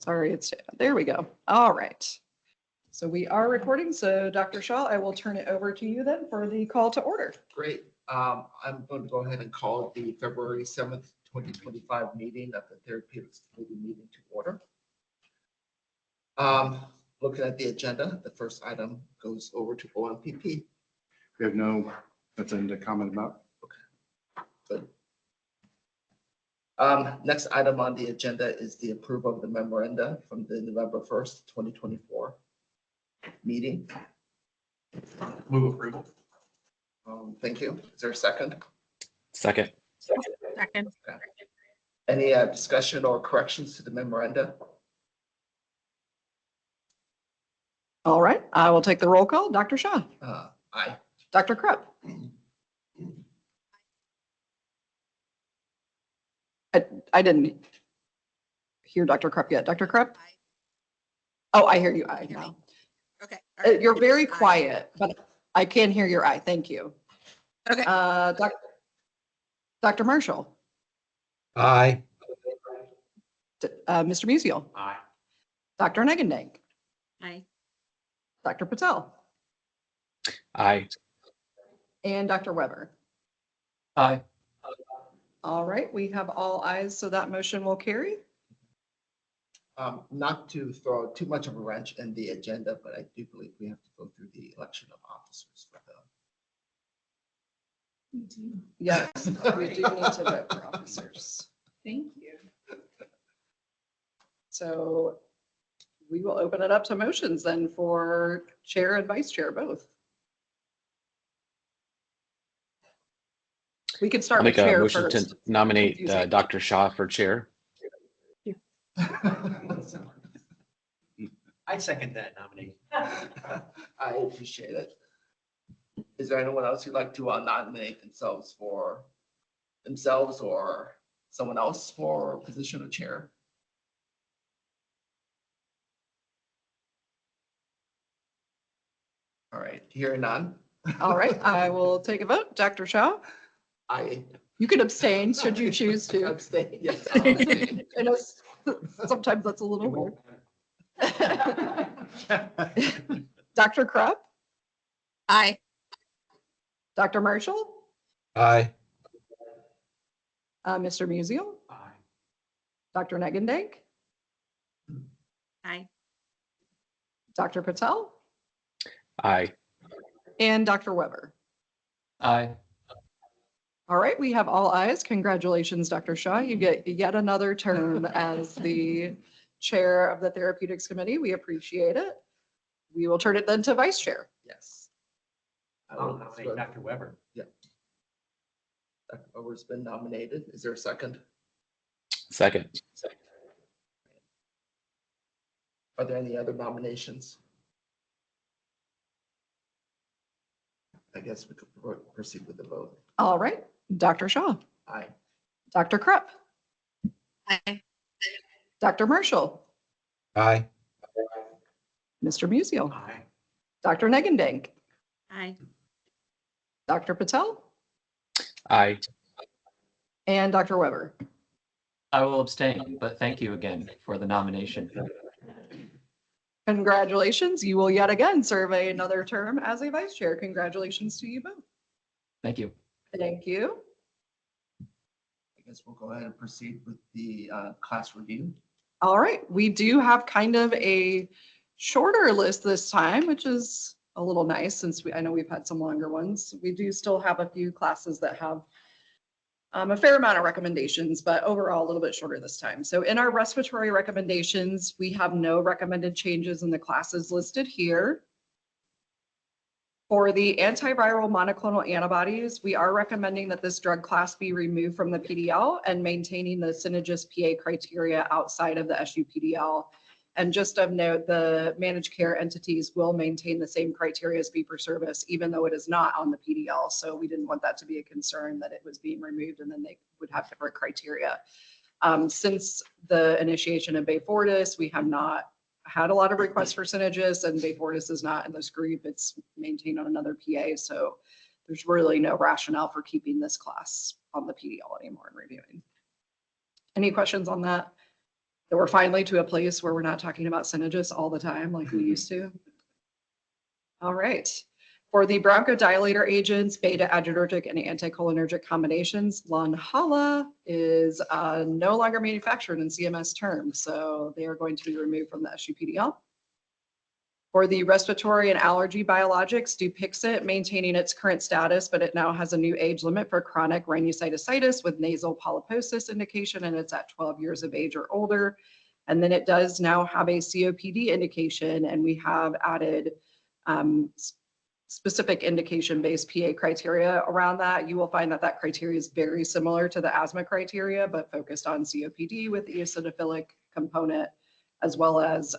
Sorry, there we go. All right. So we are recording. So Dr. Shaw, I will turn it over to you then for the call to order. Great. I'm going to go ahead and call the February 7th, 2025 meeting of the Therapeutics Committee meeting to order. Looking at the agenda, the first item goes over to OMPP. We have no, nothing to comment about. Good. Next item on the agenda is the approval of the memoranda from the November 1st, 2024 meeting. Move approval. Thank you. Is there a second? Second. Second. Okay. Any discussion or corrections to the memoranda? All right, I will take the roll call. Dr. Shaw, Aye. Dr. Krupp. I didn't hear Dr. Krupp yet. Dr. Krupp? Oh, I hear you. I Hear me? know. Okay. all right. You're very Aye. quiet, but I can hear your eye. Thank you. Okay. Dr. Marshall, Aye. Mr. Musial, Aye. Dr. Negendank, Aye. Dr. Patel, Aye. and Dr. Weber. Aye. All right, we have all ayes, so that motion will carry. Not to throw too much of a wrench in the agenda, but I do believe we have to go through the election of officers for the. Yes, we do need to vote for officers. Thank you. So we will open it up to motions then for chair and vice chair both. We could start I'll with make a chair motion first. to nominate Confusing. Dr. Shaw for chair. I second that nomination. I appreciate it. Is there anyone else who'd like to nominate themselves or someone else for position of chair? All right, hearing none. All right, I will take a vote. Dr. Shaw, I you can abstain should you choose to. abstain. Yes, I'll abstain. I know sometimes that's a little weird. Dr. Krupp, Aye. Dr. Marshall, Aye. Mr. Musial, Aye. Dr. Negendank, Aye. Dr. Patel, Aye. and Dr. Weber. Aye. All right, we have all ayes. Congratulations, Dr. Shaw. You get yet another term as the chair of the Therapeutics Committee. We appreciate it. We will turn it then to vice chair. Yes. I'll nominate Dr. Weber. Dr. Weber's been nominated. Is there a second? Second. Are there any other nominations? I guess we could proceed with the vote. All right, Dr. Shaw, Aye. Dr. Krupp, Aye. Dr. Marshall, Aye. Mr. Musial, Aye. Dr. Negendank, Aye. Dr. Patel, Aye. and Dr. Weber. I will abstain, but thank you again for the nomination. Congratulations, you will yet again serve another term as a vice chair. Congratulations to you both. Thank you. Thank you. I guess we'll go ahead and proceed with the class review. All right, we do have kind of a shorter list this time, which is a little nice since I know we've had some longer ones. We do still have a few classes that have a fair amount of recommendations, but overall a little bit shorter this time. So in our respiratory recommendations, we have no recommended changes in the classes listed here. For the antiviral monoclonal antibodies, we are recommending that this drug class be removed from the PDL and maintaining the Synagis PA criteria outside of the SUPDL. And just of note, the managed care entities will maintain the same criteria as fee for service, even though it is not on the PDL. So we didn't want that to be a concern that it was being removed and then they would have different criteria. Since the initiation of Beyfortus, we have not had a lot of requests for Synagis, and Beyfortus is not in this group. It's maintained on another PA. So there's really no rationale for keeping this class on the PDL anymore and reviewing. Any questions on that? that we're finally to a place where we're not talking about Synagis all the time like we used to. All right. For the bronchodilator agents, beta-adrenergic and anticholinergic combinations, Lonhala is no longer manufactured in CMS terms, so they are going to be removed from the SUPDL. For the respiratory and allergy biologics, Dupixent maintaining its current status, but it now has a new age limit for chronic rhinosinusitis with nasal polyposis indication, and it's at 12 years of age or older. And then it does now have a COPD indication, and we have added specific indication-based PA criteria around that. You will find that that criteria is very similar to the asthma criteria, but focused on COPD with the eosinophilic component, as well as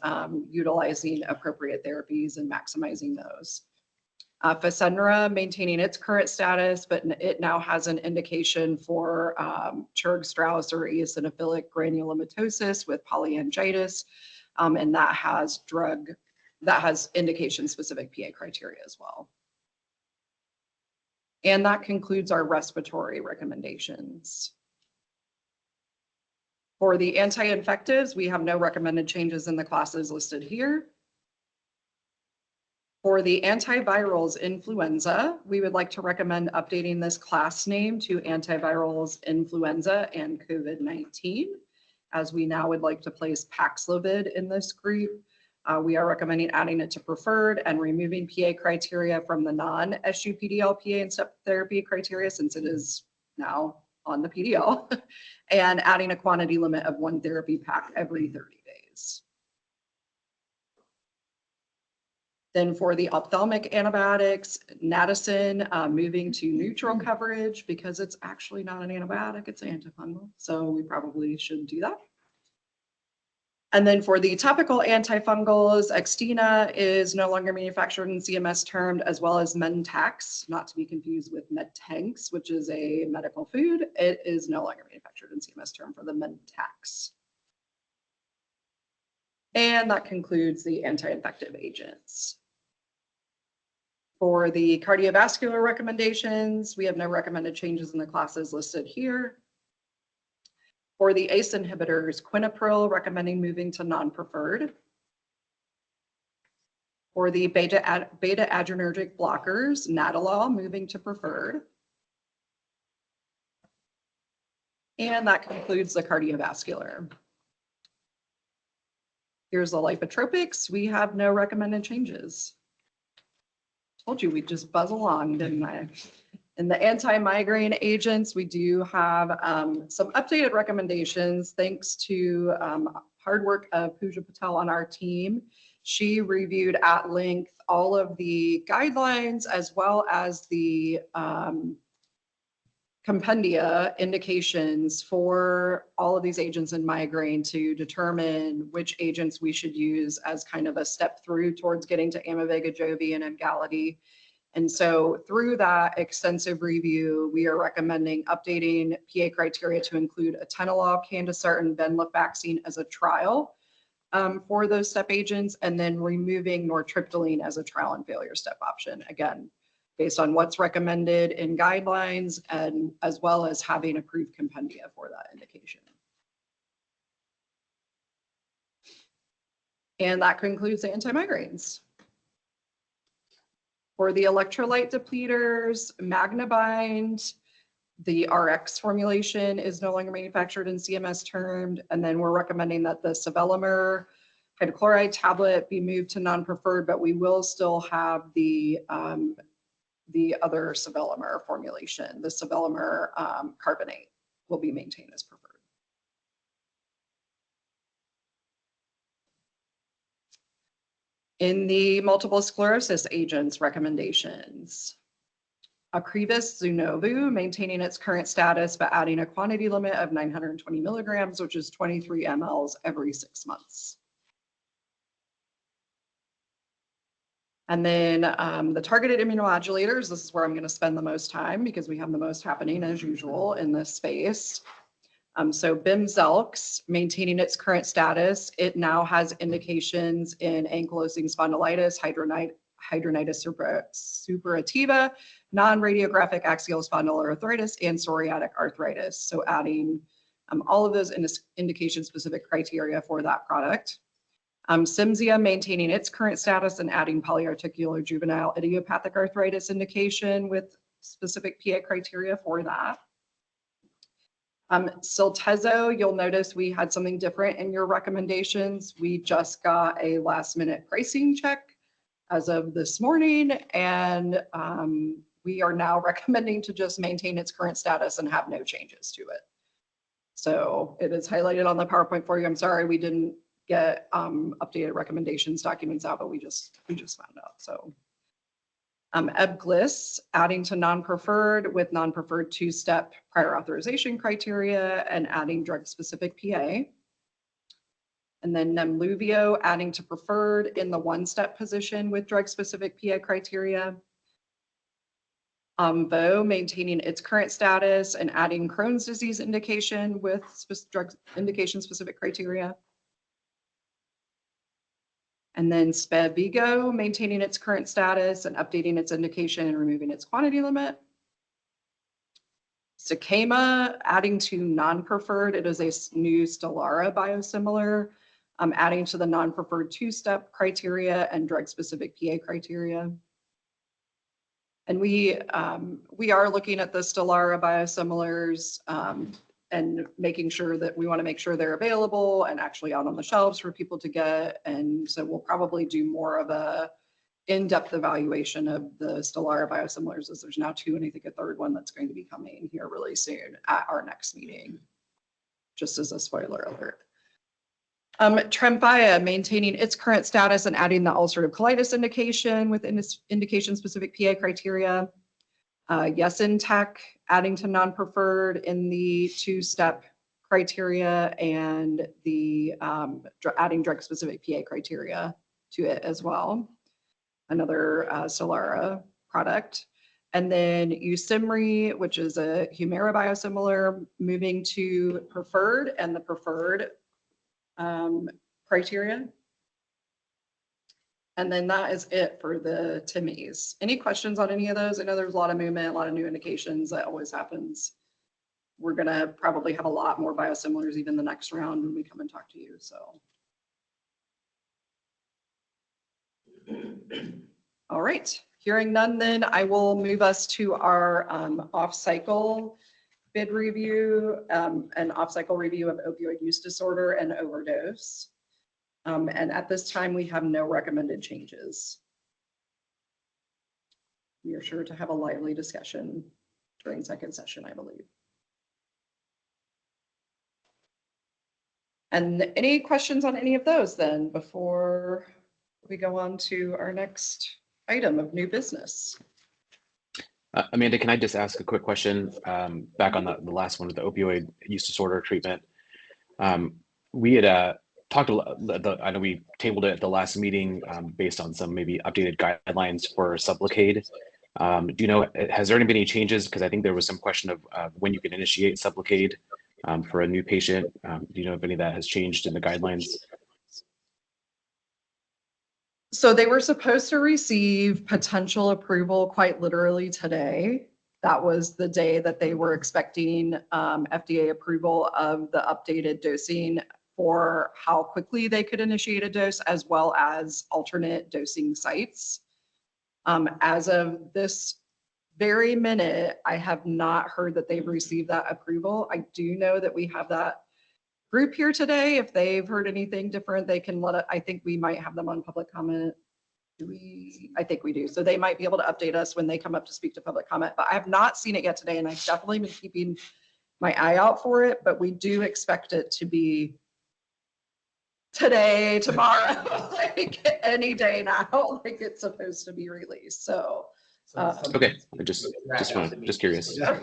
utilizing appropriate therapies and maximizing those. Fasenra maintaining its current status, but it now has an indication for Churg-Strauss or eosinophilic granulomatosis with polyangiitis, and that has indication-specific PA criteria as well. And that concludes our respiratory recommendations. For the anti-infectives, we have no recommended changes in the classes listed here. For the antivirals influenza, we would like to recommend updating this class name to antivirals influenza and COVID-19, as we now would like to place Paxlovid in this group. We are recommending adding it to preferred and removing PA criteria from the non-SUPDL PA and step therapy criteria, since it is now on the PDL, and adding a quantity limit of 1 therapy pack every 30 days. Then for the ophthalmic antibiotics, Natacin moving to neutral coverage because it's actually not an antibiotic, it's an antifungal. So we probably should do that. And then for the topical antifungals, Xtina is no longer manufactured in CMS termed, as well as Mentax, not to be confused with Medtanx, which is a medical food. It is no longer manufactured in CMS term for the Mentax. And that concludes the anti-infective agents. For the cardiovascular recommendations, we have no recommended changes in the classes listed here. For the ACE inhibitors, Quinapril recommending moving to non-preferred. For the beta-adrenergic blockers, Nadolol moving to preferred. And that concludes the cardiovascular. Here's the lipotropics. We have no recommended changes. Told you we'd just buzz along, didn't I? In the anti-migraine agents, we do have some updated recommendations thanks to hard work of Pooja Patel on our team. She reviewed at length all of the guidelines as well as the compendia indications for all of these agents in migraine to determine which agents we should use as kind of a step through towards getting to Amavega, Jovi, and Emgality. And so through that extensive review, we are recommending updating PA criteria to include atenolol, candesartan, venlafaxine as a trial for those step agents, and then removing nortriptyline as a trial and failure step option. Again, based on what's recommended in guidelines and as well as having approved compendia for that indication. And that concludes the anti-migraines. For the electrolyte depleters, Magnabind, the RX formulation is no longer manufactured in CMS termed, and then we're recommending that the Sevelamer hydrochloride tablet be moved to non-preferred, but we will still have the other Sevelamer formulation. The Sevelamer carbonate will be maintained as preferred. In the multiple sclerosis agents recommendations, Ocrevus Zunovu maintaining its current status, but adding a quantity limit of 920 milligrams, which is 23 mLs every 6 months. And then the targeted immunomodulators, this is where I'm going to spend the most time because we have the most happening as usual in this space. So Bimzelx maintaining its current status, it now has indications in ankylosing spondylitis, hidradenitis suppurativa, non-radiographic axial spondyloarthritis, and psoriatic arthritis. So adding All of those indication-specific criteria for that product. Cimzia maintaining its current status and adding polyarticular juvenile idiopathic arthritis indication with specific PA criteria for that. Siltezo, you'll notice we had something different in your recommendations. We just got a last minute pricing check as of this morning, and we are now recommending to just maintain its current status and have no changes to it. So it is highlighted on the PowerPoint for you. I'm sorry we didn't get updated recommendations documents out, but we just found out. So Ebglyss, adding to non-preferred with non-preferred 2-step prior authorization criteria and adding drug-specific PA. And then Nemluvio, adding to preferred in the 1-step position with drug-specific PA criteria. Vo, maintaining its current status and adding Crohn's disease indication with drug indication-specific criteria. And then Spevigo, maintaining its current status and updating its indication and removing its quantity limit. Sakema, adding to non-preferred. It is a new Stelara biosimilar, adding to the non-preferred 2-step criteria and drug-specific PA criteria. And we are looking at the Stelara biosimilars and making sure that we want to make sure they're available and actually out on the shelves for people to get. And so we'll probably do more of a in-depth evaluation of the Stelara biosimilars, as there's now 2 and I think a 3rd one that's going to be coming here really soon at our next meeting, just as a spoiler alert. Tremfya, maintaining its current status and adding the ulcerative colitis indication within its indication-specific PA criteria. Yesintek, adding to non-preferred in the 2-step criteria and the adding drug-specific PA criteria to it as well. Another Stelara product. And then Usimri, which is a Humira biosimilar, moving to preferred and the preferred criteria. And then that is it for the TIMIs. Any questions on any of those? I know there's a lot of movement, a lot of new indications. That always happens. We're going to probably have a lot more biosimilars even the next round when we come and talk to you. So. All right. Hearing none, then I will move us to our off-cycle bid review and off-cycle review of opioid use disorder and overdose. And at this time, we have no recommended changes. We are sure to have a lively discussion during second session, I believe. And any questions on any of those then before we go on to our next item of new business? Amanda, can I just ask a quick question back on the last one with the opioid use disorder treatment? We had talked a lot, I know we tabled it at the last meeting based on some maybe updated guidelines for Sublocade. Do you know, has there been any changes? Because I think there was some question of when you can initiate Sublocade for a new patient. Do you know if any of that has changed in the guidelines? So they were supposed to receive potential approval quite literally today. That was the day that they were expecting FDA approval of the updated dosing for how quickly they could initiate a dose, as well as alternate dosing sites. As of this very minute, I have not heard that they've received that approval. I do know that we have that group here today. If they've heard anything different, they can let it. I think we might have them on public comment. I think we do. So they might be able to update us when they come up to speak to public comment, but I have not seen it yet today, and I've definitely been keeping my eye out for it, but we do expect it to be today, tomorrow, like any day now, like it's supposed to be released. So Okay, I just curious. yeah,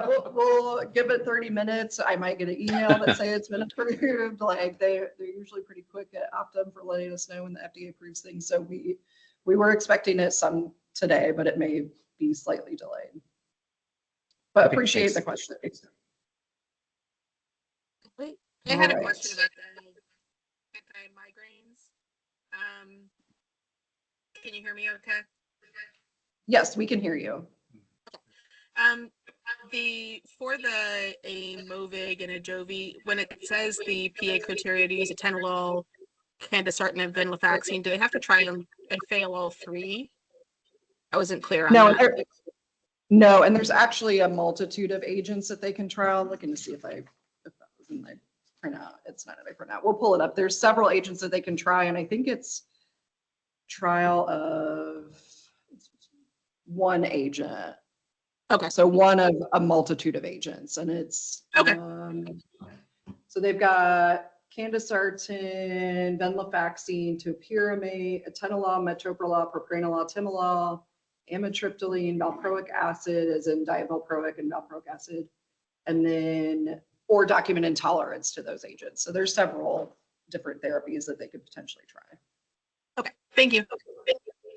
we'll give it 30 minutes. I might get an email that say it's been approved. Like they're usually pretty quick at Optum for letting us know when the FDA approves things. So we were expecting it some today, but it may be slightly delayed. But Okay, appreciate thanks. the question. Wait, I had a All right. question about the anti-migraines. Can you hear me okay? Yes, we can hear you. for the Aimovig and Ajovy, when it says the PA criteria to use atenolol, candesartan, and venlafaxine, do they have to try and fail all three? I wasn't clear on No, that. no, and there's actually a multitude of agents that they can trial. Looking to see if that was in my printout. It's not in my printout. We'll pull it up. There's several agents that they can try, and I think it's trial of one agent. Okay. So one of a multitude of agents, and it's Okay. So they've got candesartan, venlafaxine, topiramate, atenolol, metoprolol, propranolol, timolol, amitriptyline, valproic acid, as in divalproic and valproic acid, and then or document intolerance to those agents. So there's several different therapies that they could potentially try. Okay. Thank you.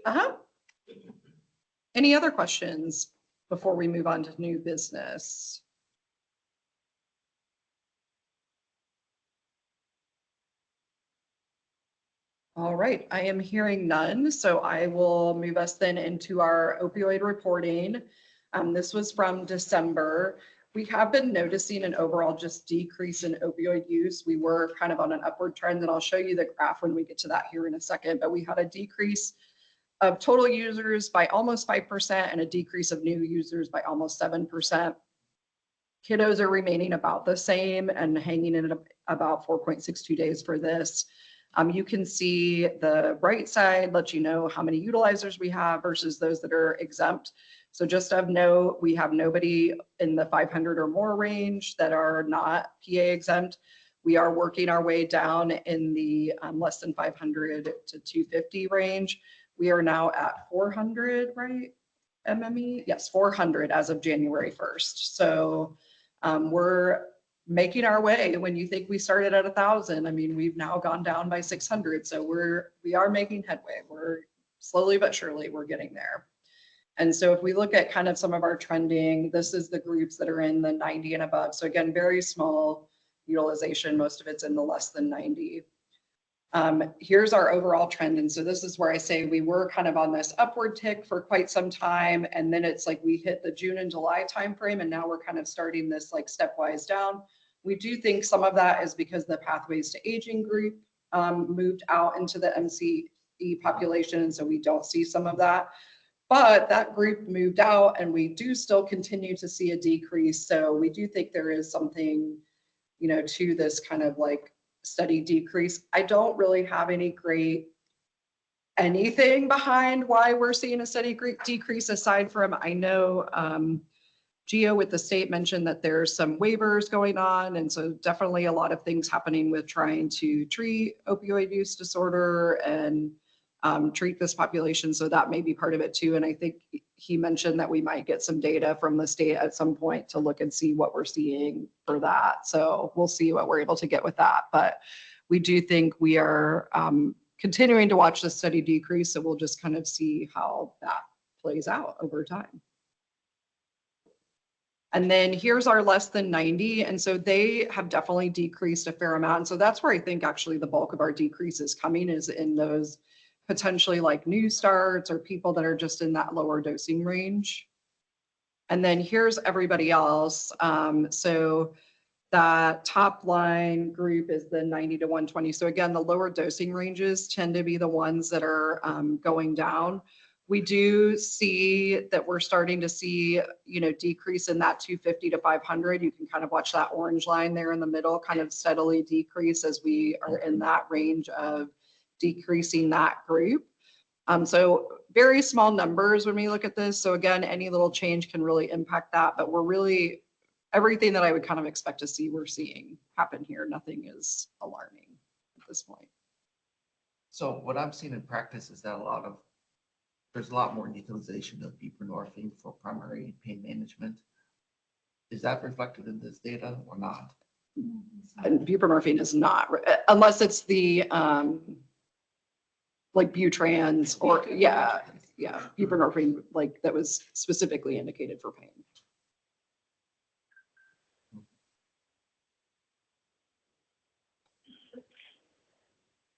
Uh-huh. Any other questions before we move on to new business? All right, I am hearing none, so I will move us then into our opioid reporting. This was from December. We have been noticing an overall just decrease in opioid use. We were kind of on an upward trend, and I'll show you the graph when we get to that here in a second, but we had a decrease of total users by almost 5% and a decrease of new users by almost 7%. Kiddos are remaining about the same and hanging in at about 4.62 days for this. You can see the right side lets you know how many utilizers we have versus those that are exempt. So just of note, we have nobody in the 500 or more range that are not PA exempt. We are working our way down in the less than 500 to 250 range. We are now at 400, right? MME? Yes, 400 as of January 1st. So we're making our way. When you think we started at 1,000, I mean, we've now gone down by 600. So we are making headway. We're slowly but surely we're getting there. And so if we look at kind of some of our trending, this is the groups that are in the 90 and above. So again, very small utilization. Most of it's in the less than 90. Here's our overall trend. And so this is where I say we were kind of on this upward tick for quite some time. And then it's like we hit the June and July timeframe, and now we're kind of starting this like stepwise down. We do think some of that is because the Pathways to Aging group moved out into the MCE population. And so we don't see some of that. But that group moved out, and we do still continue to see a decrease. So we do think there is something, you know, to this kind of like steady decrease. I don't really have any great anything behind why we're seeing a steady decrease aside from, I know Gio with the state mentioned that there's some waivers going on. And so definitely a lot of things happening with trying to treat opioid use disorder and treat this population. So that may be part of it too. And I think he mentioned that we might get some data from the state at some point to look and see what we're seeing for that. So we'll see what we're able to get with that. But we do think we are continuing to watch the steady decrease. So we'll just kind of see how that plays out over time. And then here's our less than 90. And so they have definitely decreased a fair amount. And so that's where I think actually the bulk of our decrease is coming, is in those potentially like new starts or people that are just in that lower dosing range. And then here's everybody else. So that top line group is the 90 to 120. So again, the lower dosing ranges tend to be the ones that are going down. We do see that we're starting to see, you know, decrease in that 250 to 500. You can kind of watch that orange line there in the middle kind of steadily decrease as we are in that range of decreasing that group. So very small numbers when we look at this. So again, any little change can really impact that, but we're really, everything that I would kind of expect to see, we're seeing happen here. Nothing is alarming at this point. So what I'm seeing in practice is that there's a lot more utilization of buprenorphine for primary pain management. Is that reflected in this data or not? And buprenorphine is not, unless it's the like Butrans or yeah, buprenorphine, like that was specifically indicated for pain.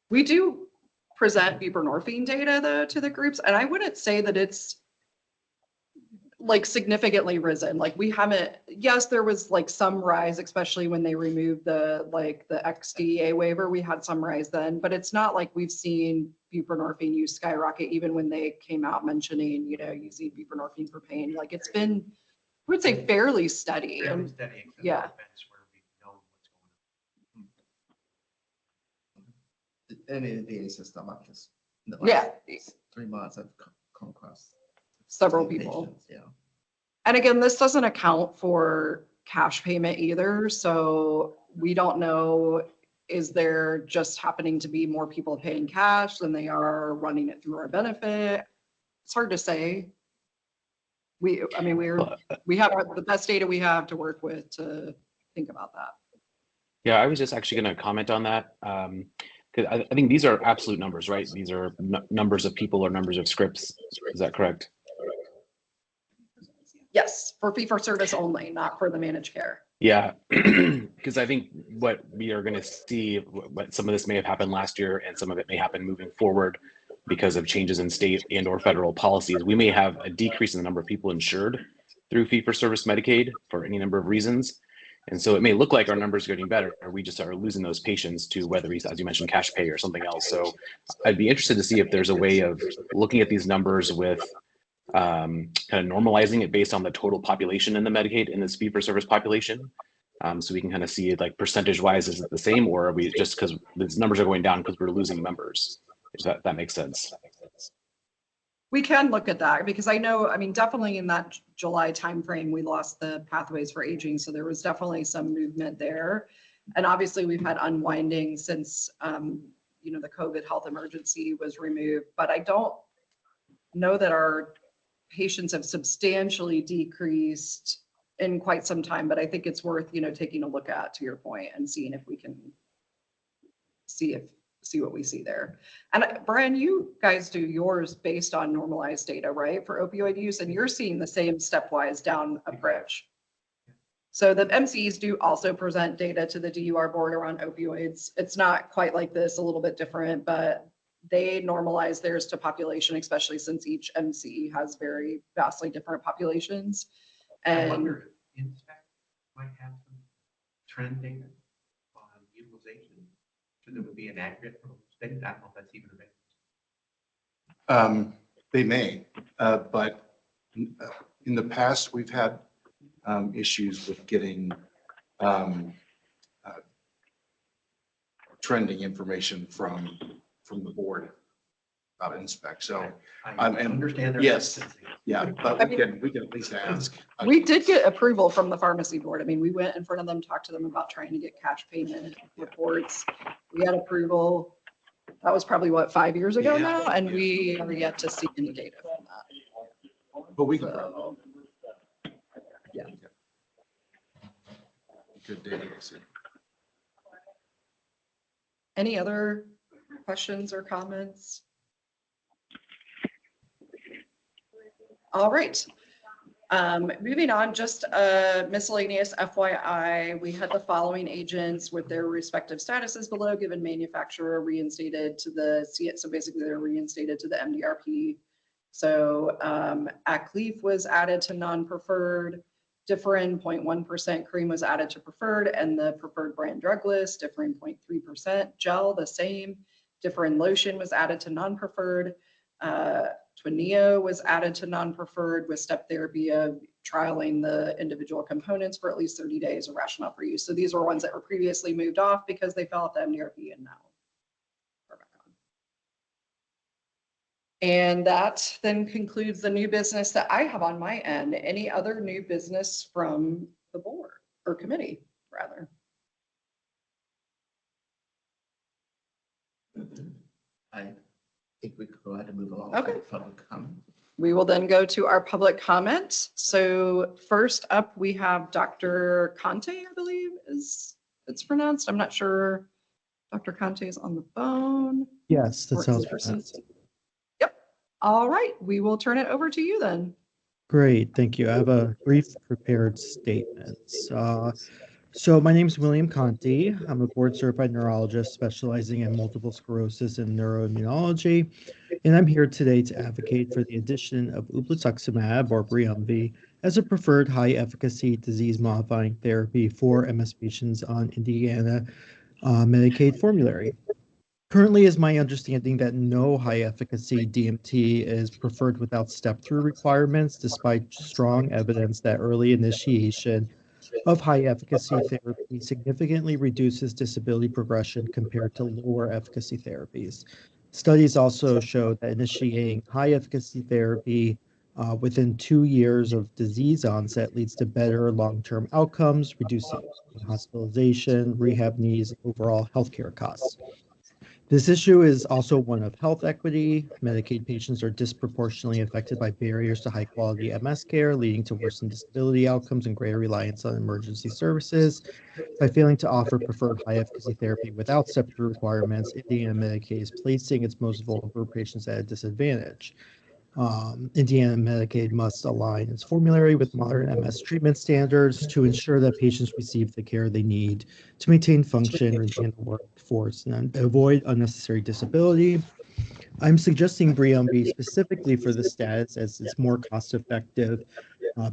We do present buprenorphine data though to the groups, and I wouldn't say that it's like significantly risen. Like we haven't, yes, there was like some rise, especially when they removed the XDA waiver, we had some rise then, but it's not like we've seen buprenorphine use skyrocket even when they came out mentioning, using buprenorphine for pain. Like it's been, I would say fairly steady. Fairly And steady, except for yeah. events where we know what's going on. And in the VA system, I'm just, in the Yeah. last 3 months, I've come across Several 16 people. patients, yeah. And again, this doesn't account for cash payment either. So we don't know, is there just happening to be more people paying cash than they are running it through our benefit? It's hard to say. We have the best data we have to work with to think about that. Yeah, I was just actually going to comment on that. Because I think these are absolute numbers, right? These are numbers of people or numbers of scripts. Is that correct? Yes, for fee for service only, not for the managed care. Yeah, because I think what we are going to see, what some of this may have happened last year and some of it may happen moving forward because of changes in state and or federal policies. We may have a decrease in the number of people insured through fee for service Medicaid for any number of reasons. And so it may look like our numbers are getting better, or we just are losing those patients to whether he's, as you mentioned, cash pay or something else. So I'd be interested to see if there's a way of looking at these numbers with kind of normalizing it based on the total population in the Medicaid in this fee for service population. So we can kind of see it like percentage wise, is it the same, or are we just because these numbers are going down because we're losing members? If that makes sense. We can look at that because definitely in that July timeframe, we lost the pathways for aging. So there was definitely some movement there. And obviously we've had unwinding since, the COVID health emergency was removed, but I don't know that our patients have substantially decreased in quite some time, but I think it's worth, taking a look at, to your point, and seeing if we can see what we see there. And Brian, you guys do yours based on normalized data, right, for opioid use, and you're seeing the same stepwise down approach. So the MCEs do also present data to the DUR board around opioids. It's not quite like this, a little bit different, but they normalize theirs to population, especially since each MCE has very vastly different populations. I And wonder if Inspect might have some trend data on utilization, so there would be an aggregate from the state. I don't know if that's even available. They may, but in the past, we've had issues with getting trending information from the board about Inspect. So, I understand their yes. consistency. yeah, but we can at least ask. we did get approval from the pharmacy board. We went in front of them, talked to them about trying to get cash payment reports. We had approval. That was probably 5 years ago Yeah. now, and we are yet to see any data from that. But we can. So, yeah. Good data to see. Any other questions or comments? All right. Moving on, just a miscellaneous FYI, we had the following agents with their respective statuses below, given manufacturer reinstated to the so basically they're reinstated to the MDRP. So Acleaf was added to non-preferred, Differin 0.1% cream was added to preferred, and the preferred brand drug list, Differin 0.3%, gel the same, Differin lotion was added to non-preferred, Twineo was added to non-preferred with step therapy of trialing the individual components for at least 30 days of rationale for use. So these were ones that were previously moved off because they fell off the MDRP, and now we're back on. And that then concludes the new business that I have on my end. Any other new business from the board or committee, rather? I think we could go ahead and move along. Okay. to public comment. We will then go to our public comment. So first up, we have Dr. Conte, I believe it's pronounced. I'm not sure. Dr. Conte is on the phone. Yes, that Or sounds is pronounced. Yep. All right, we will turn it over to you then. Great, thank you. I have a brief prepared statement. So my name is William Conti. I'm a board certified neurologist specializing in multiple sclerosis and neuroimmunology. and I'm here today to advocate for the addition of ublituximab or Briumvi as a preferred high-efficacy disease-modifying therapy for MS patients on Indiana Medicaid formulary. Currently, is my understanding that no high-efficacy DMT is preferred without step-through requirements, despite strong evidence that early initiation of high-efficacy therapy significantly reduces disability progression compared to lower efficacy therapies. Studies also show that initiating high-efficacy therapy within 2 years of disease onset leads to better long-term outcomes, reducing hospitalization, rehab needs, and overall healthcare costs. This issue is also one of health equity. Medicaid patients are disproportionately affected by barriers to high-quality MS care, leading to worsened disability outcomes and greater reliance on emergency services. By failing to offer preferred high-efficacy therapy without step-through requirements, Indiana Medicaid is placing its most vulnerable patients at a disadvantage. Indiana Medicaid must align its formulary with modern MS treatment standards to ensure that patients receive the care they need to maintain function, remain in the workforce, and avoid unnecessary disability. I'm suggesting Briumvi specifically for the status as it's more cost-effective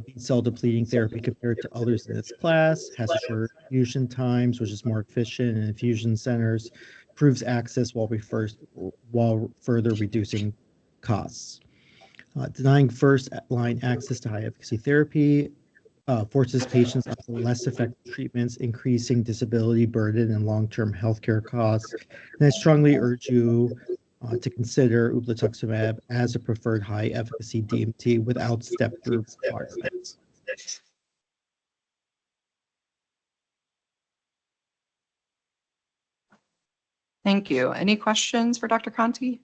B-cell depleting therapy compared to others in its class, has a shorter infusion times, which is more efficient in infusion centers, improves access while further reducing costs. Denying first-line access to high-efficacy therapy forces patients onto less effective treatments, increasing disability burden and long-term healthcare costs. And I strongly urge you to consider ublituximab as a preferred high-efficacy DMT without step-through requirements. Thank you. Any questions for Dr. Conti?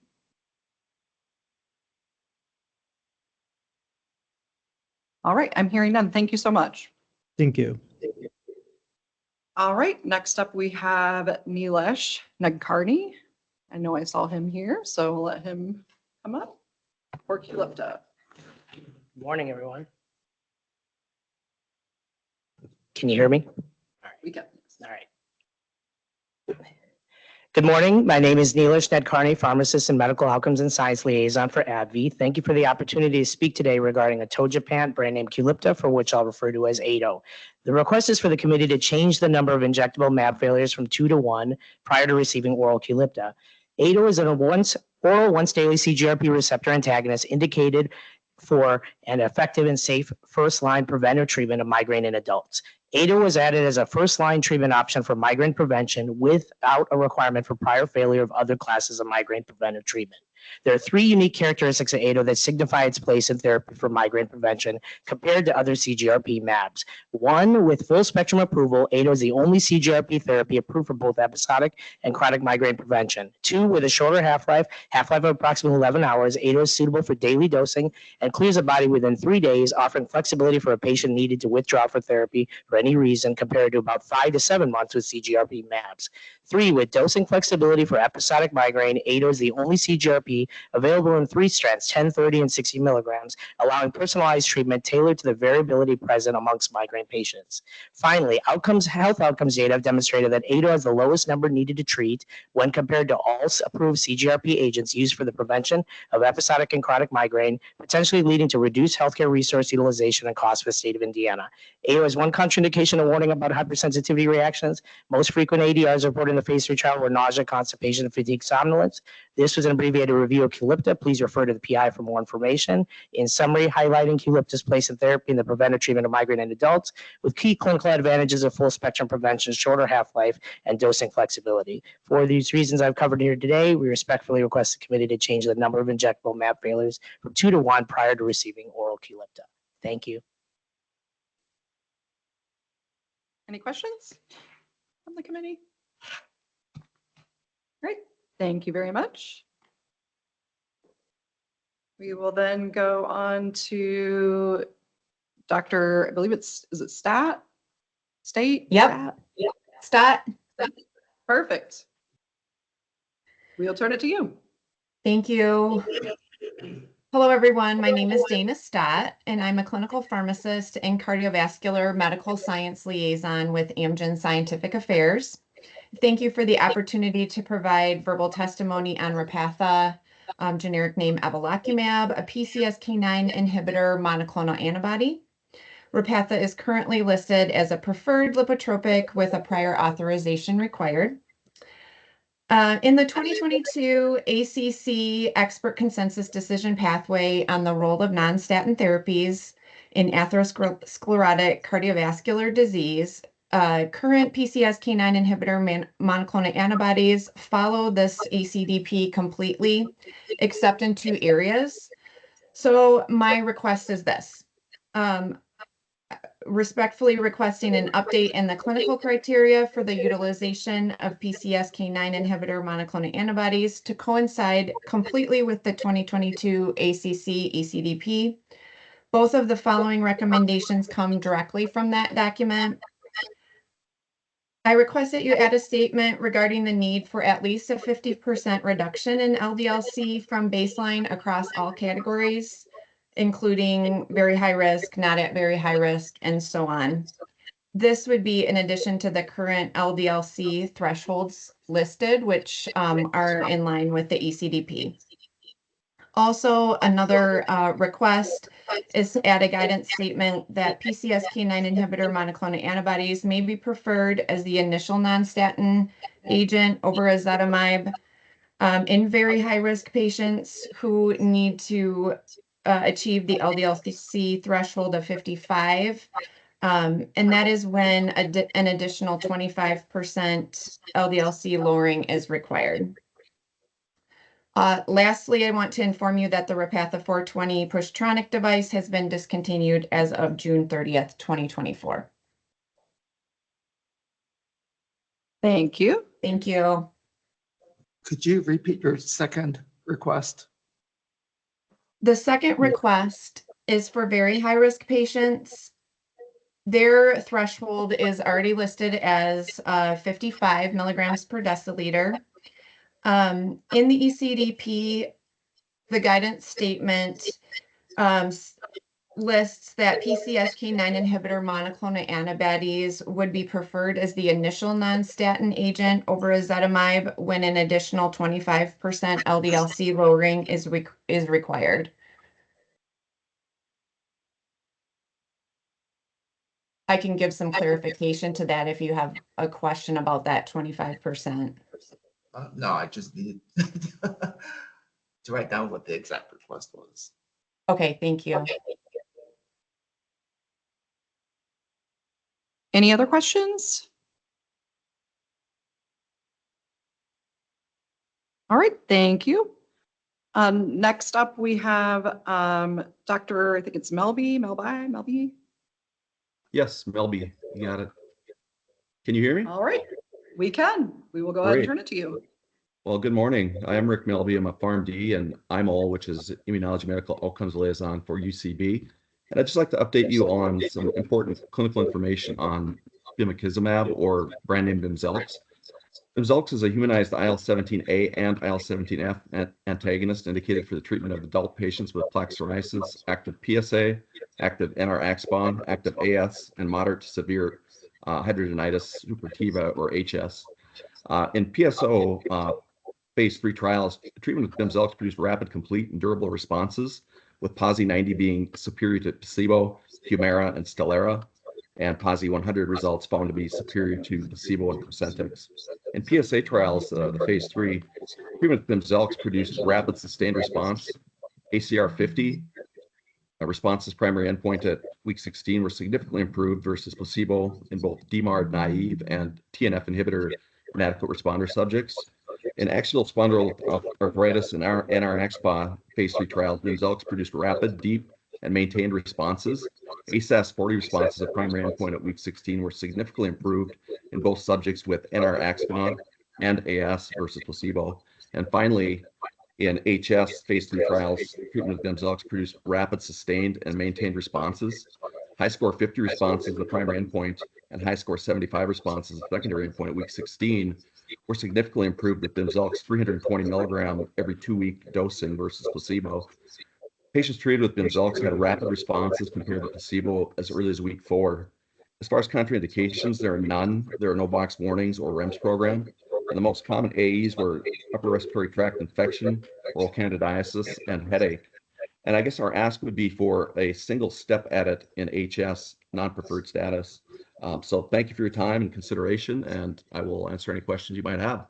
All right, I'm hearing none. Thank you so much. Thank you. All right, next up we have Nilesh Nagkarni. I know I saw him here, so we'll let him come up. Or Qulipta. Good morning, everyone. Can you hear me? We can. All right. Good morning. My name is Nilesh Nadkarni, pharmacist and medical outcomes and science liaison for AbbVie. Thank you for the opportunity to speak today regarding atogepant, brand name Qulipta, for which I'll refer to as ADO. The request is for the committee to change the number of injectable MAB failures from 2 to 1 prior to receiving oral Qulipta. ADO is an oral once-daily CGRP receptor antagonist indicated for an effective and safe first-line preventive treatment of migraine in adults. ADO was added as a first-line treatment option for migraine prevention without a requirement for prior failure of other classes of migraine preventive treatment. There are 3 unique characteristics of ADO that signify its place in therapy for migraine prevention compared to other CGRP MABs. 1, with full spectrum approval, ADO is the only CGRP therapy approved for both episodic and chronic migraine prevention. 2, with a shorter half-life of approximately 11 hours, ADO is suitable for daily dosing and clears the body within 3 days, offering flexibility for a patient needed to withdraw for therapy for any reason compared to about 5 to 7 months with CGRP MABs. 3, with dosing flexibility for episodic migraine, ADO is the only CGRP available in 3 strengths, 10, 30, and 60 milligrams, allowing personalized treatment tailored to the variability present amongst migraine patients. Finally, health outcomes data have demonstrated that ADO has the lowest number needed to treat when compared to all approved CGRP agents used for the prevention of episodic and chronic migraine, potentially leading to reduced healthcare resource utilization and cost for the state of Indiana. ADO has 1 contraindication, a warning about hypersensitivity reactions. Most frequent ADRs reported in the phase 3 trial were nausea, constipation, fatigue, somnolence. This was an abbreviated review of Qulipta. Please refer to the PI for more information. In summary, highlighting Qulipta's place in therapy in the preventive treatment of migraine in adults with key clinical advantages of full spectrum prevention, shorter half-life, and dosing flexibility. For these reasons I've covered here today, we respectfully request the committee to change the number of injectable MAB failures from 2 to 1 prior to receiving oral Qulipta. Thank you. Any questions from the committee? Great, thank you very much. We will then go on to Dr. I believe is it State? Yep. Stat. Perfect. We'll turn it to you. Thank you. Hello, everyone. My name is Dana Stott, and I'm a clinical pharmacist and cardiovascular medical science liaison with Amgen Scientific Affairs. Thank you for the opportunity to provide verbal testimony on Repatha generic name evolocumab, a PCSK9 inhibitor monoclonal antibody. Repatha is currently listed as a preferred lipotropic with a prior authorization required. In the 2022 ACC expert consensus decision pathway on the role of non-statin therapies in atherosclerotic cardiovascular disease, current PCSK9 inhibitor monoclonal antibodies follow this ACDP completely, except in 2 areas. So my request is this. Respectfully requesting an update in the clinical criteria for the utilization of PCSK9 inhibitor monoclonal antibodies to coincide completely with the 2022 ACC ECDP. Both of the following recommendations come directly from that document. I request that you add a statement regarding the need for at least a 50% reduction in LDL-C from baseline across all categories, including very high risk, not at very high risk, and so on. This would be in addition to the current LDL-C thresholds listed, which are in line with the ECDP. Also, another request is to add a guidance statement that PCSK9 inhibitor monoclonal antibodies may be preferred as the initial non-statin agent over ezetimibe in very high-risk patients who need to achieve the LDL-C threshold of 55. And that is when an additional 25% LDL-C lowering is required. Lastly, I want to inform you that the Repatha 420 pushtronic device has been discontinued as of June 30th, 2024. Thank you. Thank you. Could you repeat your second request? The second request is for very high-risk patients. Their threshold is already listed as 55 milligrams per deciliter. In the ECDP, the guidance statement lists that PCSK9 inhibitor monoclonal antibodies would be preferred as the initial non-statin agent over ezetimibe when an additional 25% LDL-C lowering is required. I can give some clarification to that if you have a question about that 25%. No, I just needed to write down what the exact request was. Okay, thank you. Any other questions? All right, thank you. Next up, we have Dr. I think it's Melby. Yes, Melby, you got it. Can you hear me? All right, we can. We will go ahead and Great. turn it to you. Well, good morning. I am Rick Melby. I'm a PharmD and IMOL, which is Immunology Medical Outcomes Liaison for UCB. And I'd just like to update you on some important clinical information on bimekizumab, or brand name Bimzelx. Bimzelx is a humanized IL-17A and IL-17F antagonist indicated for the treatment of adult patients with plaque psoriasis, active PSA, active NR-AXPON, active AS, and moderate to severe hidradenitis suppurativa, or HS. In PSO phase 3 trials, treatment with Bimzelx produced rapid, complete, and durable responses, with PASI 90 being superior to placebo, Humira, and Stelara, and PASI 100 results found to be superior to placebo and Cosentyx. In PSA trials, the phase 3, treatment with Bimzelx produced rapid, sustained response. ACR 50 responses primary endpoint at week 16 were significantly improved versus placebo in both DMARD naive and TNF inhibitor inadequate responder subjects. In axial spondyloarthritis and NR-AXPA phase 3 trials, Bimzelx produced rapid, deep, and maintained responses. ASAS 40 responses at primary endpoint at week 16 were significantly improved in both subjects with NR-AXPA and AS versus placebo. And finally, in HS phase 3 trials, treatment with Bimzelx produced rapid, sustained, and maintained responses. High score 50 responses at the primary endpoint and high score 75 responses at secondary endpoint at week 16 were significantly improved with Bimzelx 320 milligram every 2-week dosing versus placebo. Patients treated with Bimzelx had rapid responses compared to placebo as early as week 4. As far as contraindications, there are none. There are no box warnings or REMS program. And the most common AEs were upper respiratory tract infection, oral candidiasis, and headache. And I guess our ask would be for a single step edit in HS non-preferred status. So thank you for your time and consideration, and I will answer any questions you might have.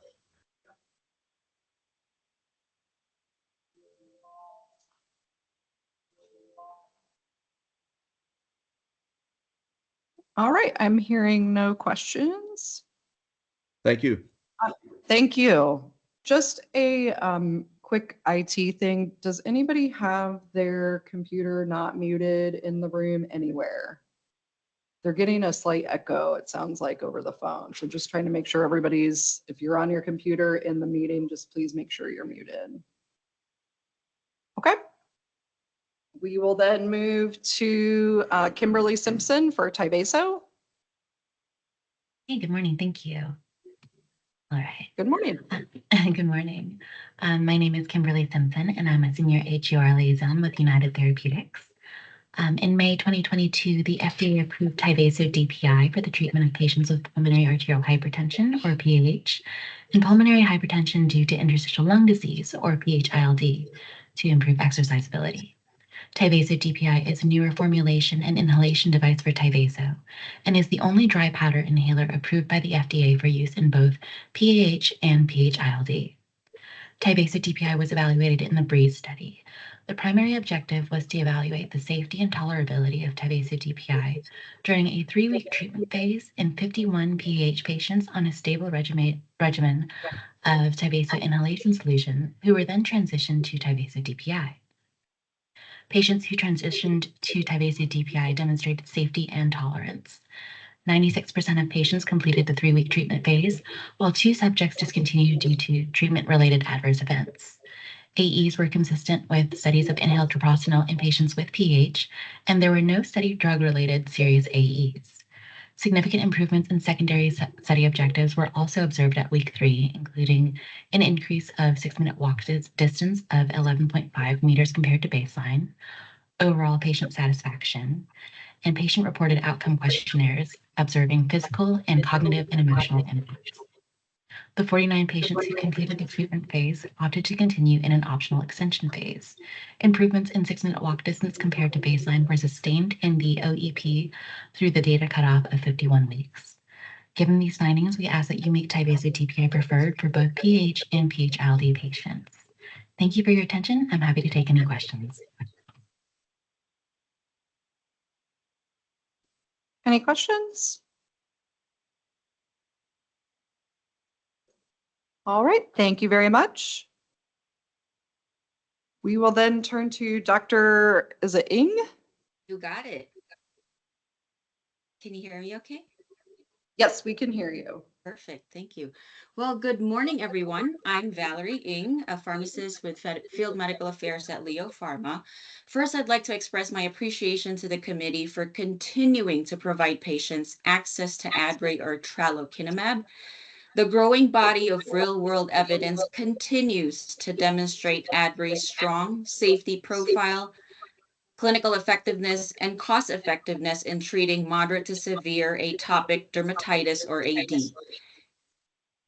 All right, I'm hearing no questions. Thank you. Thank you. Just a quick IT thing. Does anybody have their computer not muted in the room anywhere? They're getting a slight echo, it sounds like, over the phone. So just trying to make sure everybody's, if you're on your computer in the meeting, just please make sure you're muted. Okay. We will then move to Kimberly Simpson for Tyvaso. Hey, good morning. Thank you. All right. Good morning. Good morning. My name is Kimberly Simpson, and I'm a senior HUR liaison with United Therapeutics. In May 2022, the FDA approved Tyvaso DPI for the treatment of patients with pulmonary arterial hypertension, or PAH, and pulmonary hypertension due to interstitial lung disease, or PH-ILD, to improve exercisability. Tyvaso DPI is a newer formulation and inhalation device for Tyvaso, and is the only dry powder inhaler approved by the FDA for use in both PAH and PH-ILD. Tyvaso DPI was evaluated in the BREEZE study. The primary objective was to evaluate the safety and tolerability of Tyvaso DPI during a 3-week treatment phase in 51 PAH patients on a stable regimen of Tyvaso inhalation solution who were then transitioned to Tyvaso DPI. Patients who transitioned to Tyvaso DPI demonstrated safety and tolerance. 96% of patients completed the 3-week treatment phase, while 2 subjects discontinued due to treatment-related adverse events. AEs were consistent with studies of inhaled treprostinil in patients with PH, and there were no study drug-related serious AEs. Significant improvements in secondary study objectives were also observed at week 3, including an increase of 6-minute walk distance of 11.5 meters compared to baseline, overall patient satisfaction, and patient-reported outcome questionnaires observing physical and cognitive and emotional impacts. The 49 patients who completed the treatment phase opted to continue in an optional extension phase. Improvements in 6-minute walk distance compared to baseline were sustained in the OEP through the data cutoff of 51 weeks. Given these findings, we ask that you make Tyvaso DPI preferred for both PH and PH-ILD patients. Thank you for your attention. I'm happy to take any questions. Any questions? All right, thank you very much. We will then turn to Dr. Is it Ng? You got it. Can you hear me okay? Yes, we can hear you. Perfect, thank you. Well, good morning, everyone. I'm Valerie Ng, a pharmacist with Field Medical Affairs at Leo Pharma. First, I'd like to express my appreciation to the committee for continuing to provide patients access to Adbry or tralokinumab. The growing body of real-world evidence continues to demonstrate Adbry's strong safety profile, clinical effectiveness, and cost effectiveness in treating moderate to severe atopic dermatitis or AD.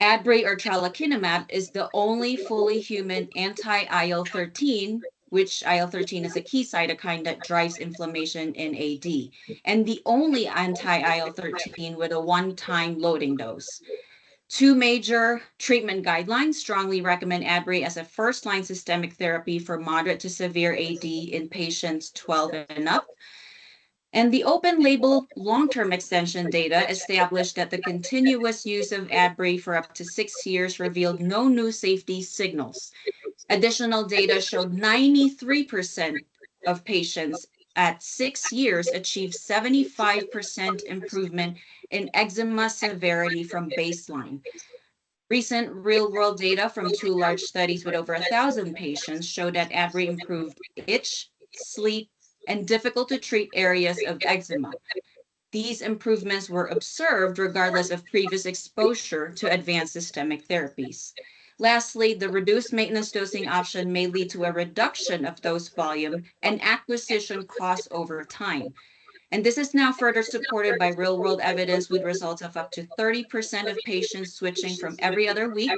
Adbry or tralokinumab is the only fully human anti-IL-13, which IL-13 is a key cytokine that drives inflammation in AD, and the only anti-IL-13 with a one-time loading dose. 2 major treatment guidelines strongly recommend Adbry as a first-line systemic therapy for moderate to severe AD in patients 12 and up. And the open-label long-term extension data established that the continuous use of Adbry for up to 6 years revealed no new safety signals. Additional data showed 93% of patients at 6 years achieved 75% improvement in eczema severity from baseline. Recent real-world data from 2 large studies with over 1,000 patients showed that Adbry improved itch, sleep, and difficult-to-treat areas of eczema. These improvements were observed regardless of previous exposure to advanced systemic therapies. Lastly, the reduced maintenance dosing option may lead to a reduction of dose volume and acquisition costs over time. And this is now further supported by real-world evidence with results of up to 30% of patients switching from every other week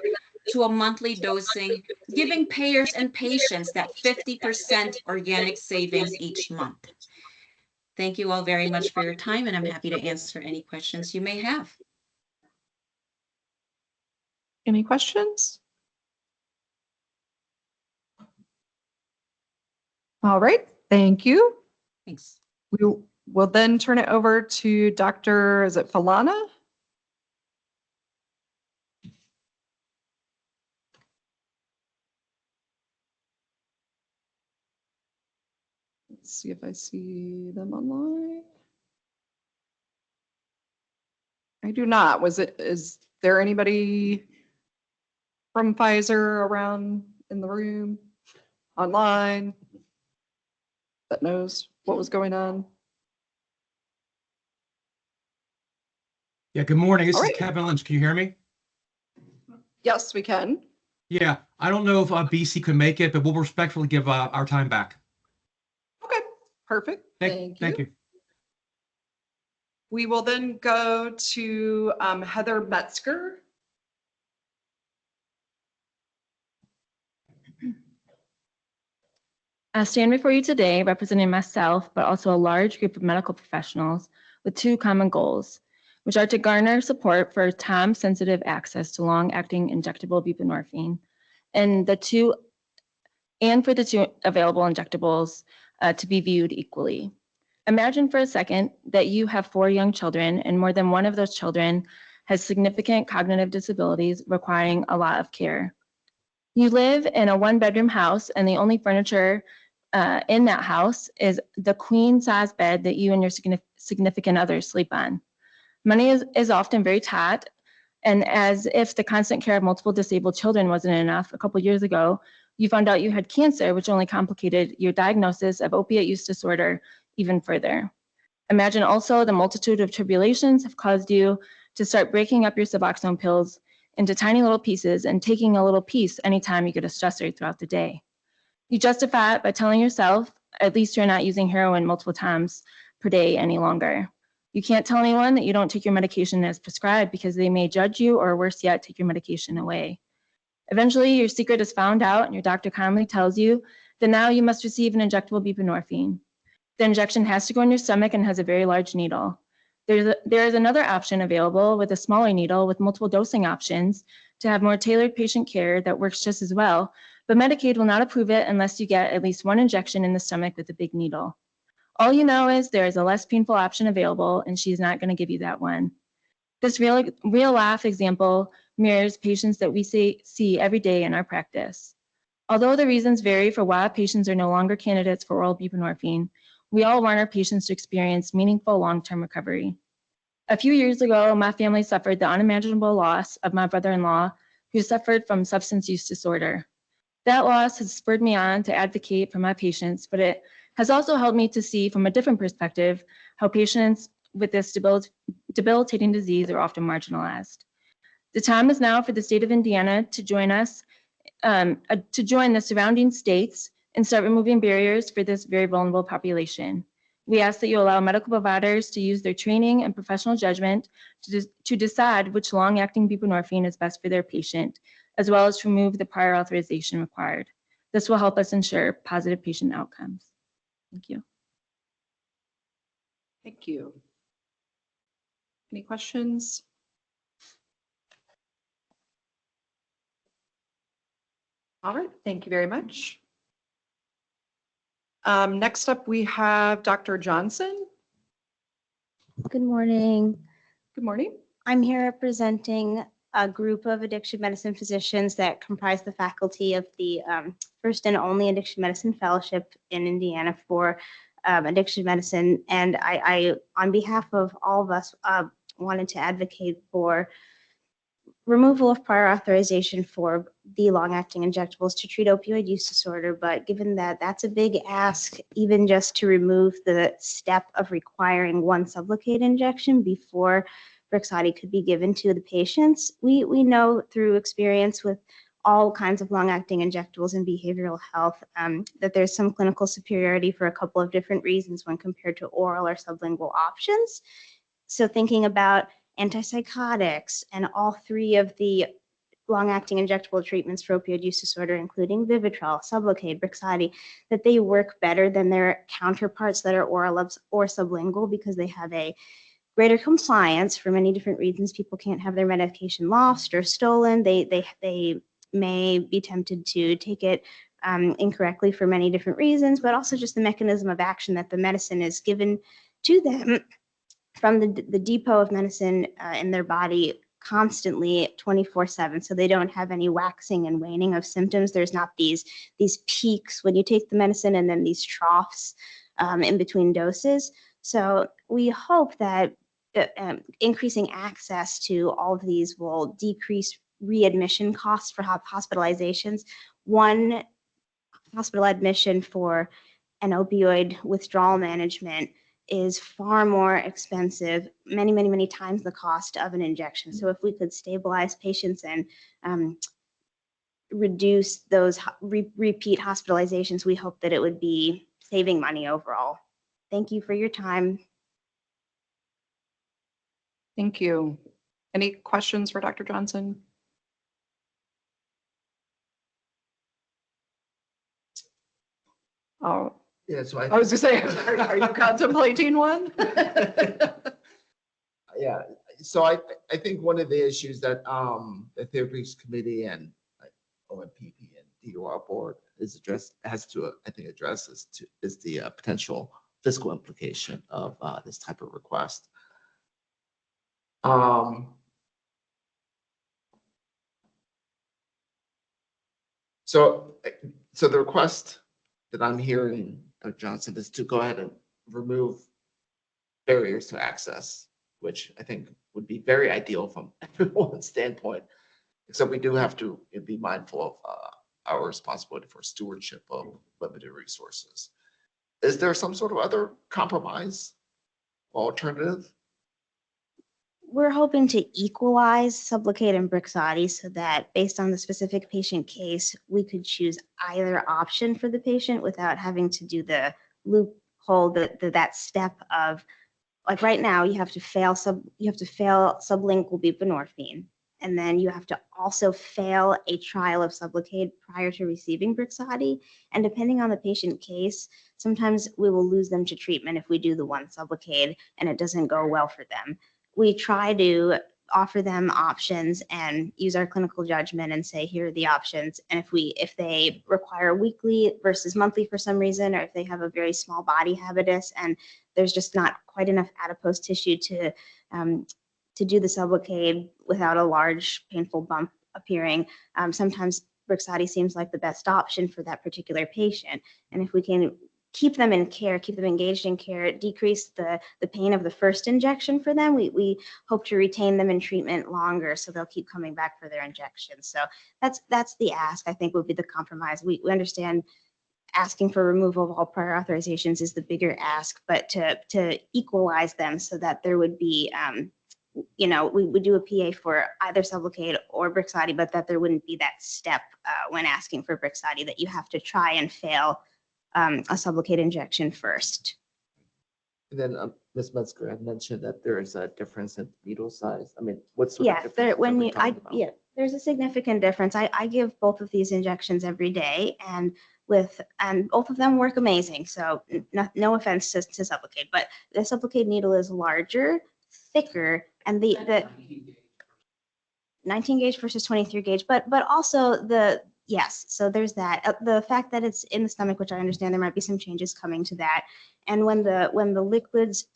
to a monthly dosing, giving payers and patients that 50% organic savings each month. Thank you all very much for your time, and I'm happy to answer any questions you may have. Any questions? All right, thank you. Thanks. We will then turn it over to Dr. Is it Falana? Let's see if I see them online. I do not. Is there anybody from Pfizer around in the room, online, that knows what was going on? Yeah, good morning. This All is right. Kevin Lynch. Can you hear me? Yes, we can. Yeah, I don't know if BC could make it, but we'll respectfully give our time back. Okay, perfect. Thank Thank you. you. We will then go to Heather Metzger. I stand before you today representing myself, but also a large group of medical professionals with two common goals, which are to garner support for time-sensitive access to long-acting injectable buprenorphine, and for the two available injectables to be viewed equally. Imagine for a second that you have 4 young children, and more than one of those children has significant cognitive disabilities requiring a lot of care. You live in a 1-bedroom house, and the only furniture in that house is the queen-size bed that you and your significant other sleep on. Money is often very tight, and as if the constant care of multiple disabled children wasn't enough, a couple years ago, you found out you had cancer, which only complicated your diagnosis of opiate use disorder even further. Imagine also the multitude of tribulations have caused you to start breaking up your Suboxone pills into tiny little pieces and taking a little piece anytime you get a stressor throughout the day. You justify it by telling yourself, at least you're not using heroin multiple times per day any longer. You can't tell anyone that you don't take your medication as prescribed because they may judge you, or worse yet, take your medication away. Eventually, your secret is found out and your doctor calmly tells you that now you must receive an injectable buprenorphine. The injection has to go in your stomach and has a very large needle. There is another option available with a smaller needle with multiple dosing options to have more tailored patient care that works just as well, but Medicaid will not approve it unless you get at least 1 injection in the stomach with a big needle. All you know is there is a less painful option available, and she's not going to give you that one. This real life example mirrors patients that we see every day in our practice. Although the reasons vary for why patients are no longer candidates for oral buprenorphine, we all want our patients to experience meaningful long-term recovery. A few years ago, my family suffered the unimaginable loss of my brother-in-law, who suffered from substance use disorder. That loss has spurred me on to advocate for my patients, but it has also helped me to see from a different perspective how patients with this debilitating disease are often marginalized. The time is now for the state of Indiana to join us, to join the surrounding states and start removing barriers for this very vulnerable population. We ask that you allow medical providers to use their training and professional judgment to decide which long-acting buprenorphine is best for their patient, as well as to remove the prior authorization required. This will help us ensure positive patient outcomes. Thank you. Thank you. Any questions? All right, thank you very much. Next up, we have Dr. Johnson. Good morning. Good morning. I'm here representing a group of addiction medicine physicians that comprise the faculty of the first and only addiction medicine fellowship in Indiana for addiction medicine. And I, on behalf of all of us, wanted to advocate for removal of prior authorization for the long-acting injectables to treat opioid use disorder. But given that that's a big ask, even just to remove the step of requiring 1 Sublocade injection before Brixadi could be given to the patients, we know through experience with all kinds of long-acting injectables in behavioral health, that there's some clinical superiority for a couple of different reasons when compared to oral or sublingual options. So thinking about antipsychotics and all three of the long-acting injectable treatments for opioid use disorder, including Vivitrol, Sublocade, Brixadi, that they work better than their counterparts that are oral or sublingual because they have a greater compliance for many different reasons. People can't have their medication lost or stolen. They may be tempted to take it incorrectly for many different reasons, but also just the mechanism of action that the medicine is given to them from the depot of medicine in their body constantly 24/7. So they don't have any waxing and waning of symptoms. There's not these peaks when you take the medicine and then these troughs in between doses. So we hope that increasing access to all of these will decrease readmission costs for hospitalizations. One hospital admission for an opioid withdrawal management is far more expensive, many times the cost of an injection. So if we could stabilize patients and reduce those repeat hospitalizations, we hope that it would be saving money overall. Thank you for your time. Thank you. Any questions for Dr. Johnson? Oh, Yeah, so I was gonna say, are you contemplating one? Yeah, so I think one of the issues that the Therapeutics Committee and OMPP and DOR board has to address is the potential fiscal implication of this type of request. So the request that I'm hearing, Dr. Johnson, is to go ahead and remove barriers to access, which I think would be very ideal from everyone's standpoint. Except we do have to be mindful of our responsibility for stewardship of limited resources. Is there some sort of other compromise or alternative? We're hoping to equalize Sublocade and Brixadi so that based on the specific patient case, we could choose either option for the patient without having to do the loophole, that step of, like right now, you have to fail sublingual buprenorphine, and then you have to also fail a trial of Sublocade prior to receiving Brixadi. And depending on the patient case, sometimes we will lose them to treatment if we do the one Sublocade and it doesn't go well for them. We try to offer them options and use our clinical judgment and say, here are the options. And if they require weekly versus monthly for some reason, or if they have a very small body habitus and there's just not quite enough adipose tissue to do the Sublocade without a large painful bump appearing, sometimes Brixadi seems like the best option for that particular patient. And if we can keep them in care, keep them engaged in care, decrease the pain of the first injection for them, we hope to retain them in treatment longer so they'll keep coming back for their injections. So that's the ask, I think, would be the compromise. We understand asking for removal of all prior authorizations is the bigger ask, but to equalize them so that there would be, we would do a PA for either Sublocade or Brixadi, but that there wouldn't be that step when asking for Brixadi that you have to try and fail a Sublocade injection first. And then Ms. Metzger had mentioned that there is a difference in needle size. I mean, what sort of Yes, difference there's a significant difference. I give both of these injections every day, and both of them work amazing. So no offense to Sublocade, but the Sublocade needle is larger, thicker, and the 19 gauge versus 23 gauge, but also yes, so there's that. The fact that it's in the stomach, which I understand there might be some changes coming to that. And when the liquids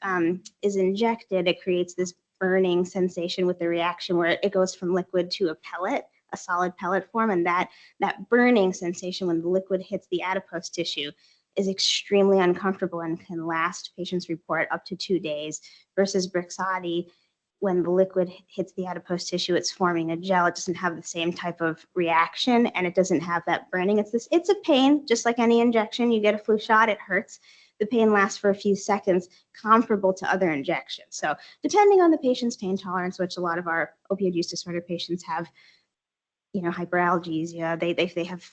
is injected, it creates this burning sensation with the reaction where it goes from liquid to a pellet, a solid pellet form. And that burning sensation when the liquid hits the adipose tissue is extremely uncomfortable and can last, patients report, up to 2 days, versus Brixadi. When the liquid hits the adipose tissue, it's forming a gel. It doesn't have the same type of reaction, and it doesn't have that burning. It's a pain, just like any injection. You get a flu shot, it hurts. The pain lasts for a few seconds, comparable to other injections. So depending on the patient's pain tolerance, which a lot of our opioid use disorder patients have hyperalgesia. They have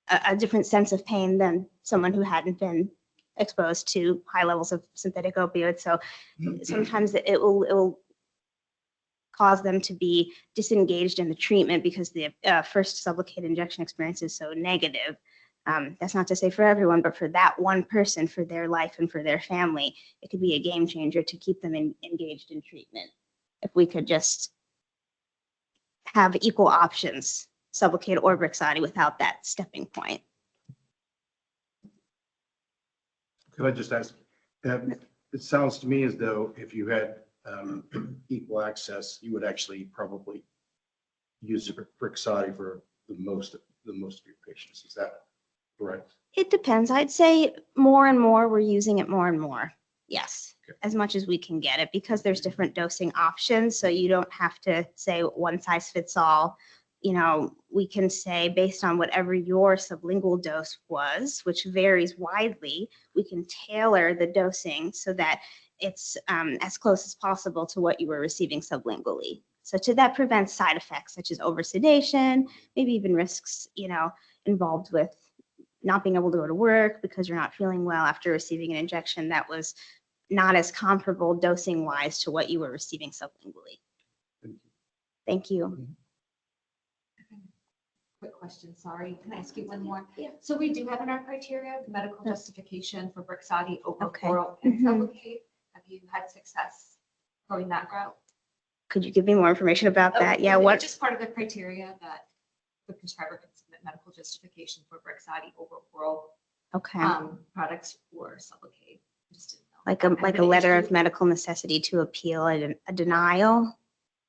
a different sense of pain than someone who hadn't been exposed to high levels of synthetic opioids. So sometimes it will cause them to be disengaged in the treatment because the first Sublocade injection experience is so negative. That's not to say for everyone, but for that one person, for their life and for their family, it could be a game changer to keep them engaged in treatment. If we could just have equal options, Sublocade or Brixadi, without that stepping point. Could I just ask, it sounds to me as though if you had equal access, you would actually probably use Brixadi for the most of your patients. Is that correct? It depends. I'd say more and more, we're using it more and more. Yes, as much as we can get it, because there's different dosing options. So you don't have to say one size fits all. We can say based on whatever your sublingual dose was, which varies widely, we can tailor the dosing so that it's as close as possible to what you were receiving sublingually. So that prevents side effects such as oversedation, maybe even risks, involved with not being able to go to work because you're not feeling well after receiving an injection that was not as comparable dosing wise to what you were receiving sublingually. Thank you. Quick question, sorry. Can I ask you one more? Yeah. So we do have in our criteria the medical justification for Brixadi over oral and Sublocade. Have you had success going that route? Could you give me more information about that? Yeah, It's just part of the criteria that the prescriber can submit medical justification for Brixadi over oral products for Sublocade. Like a letter of medical necessity to appeal a denial.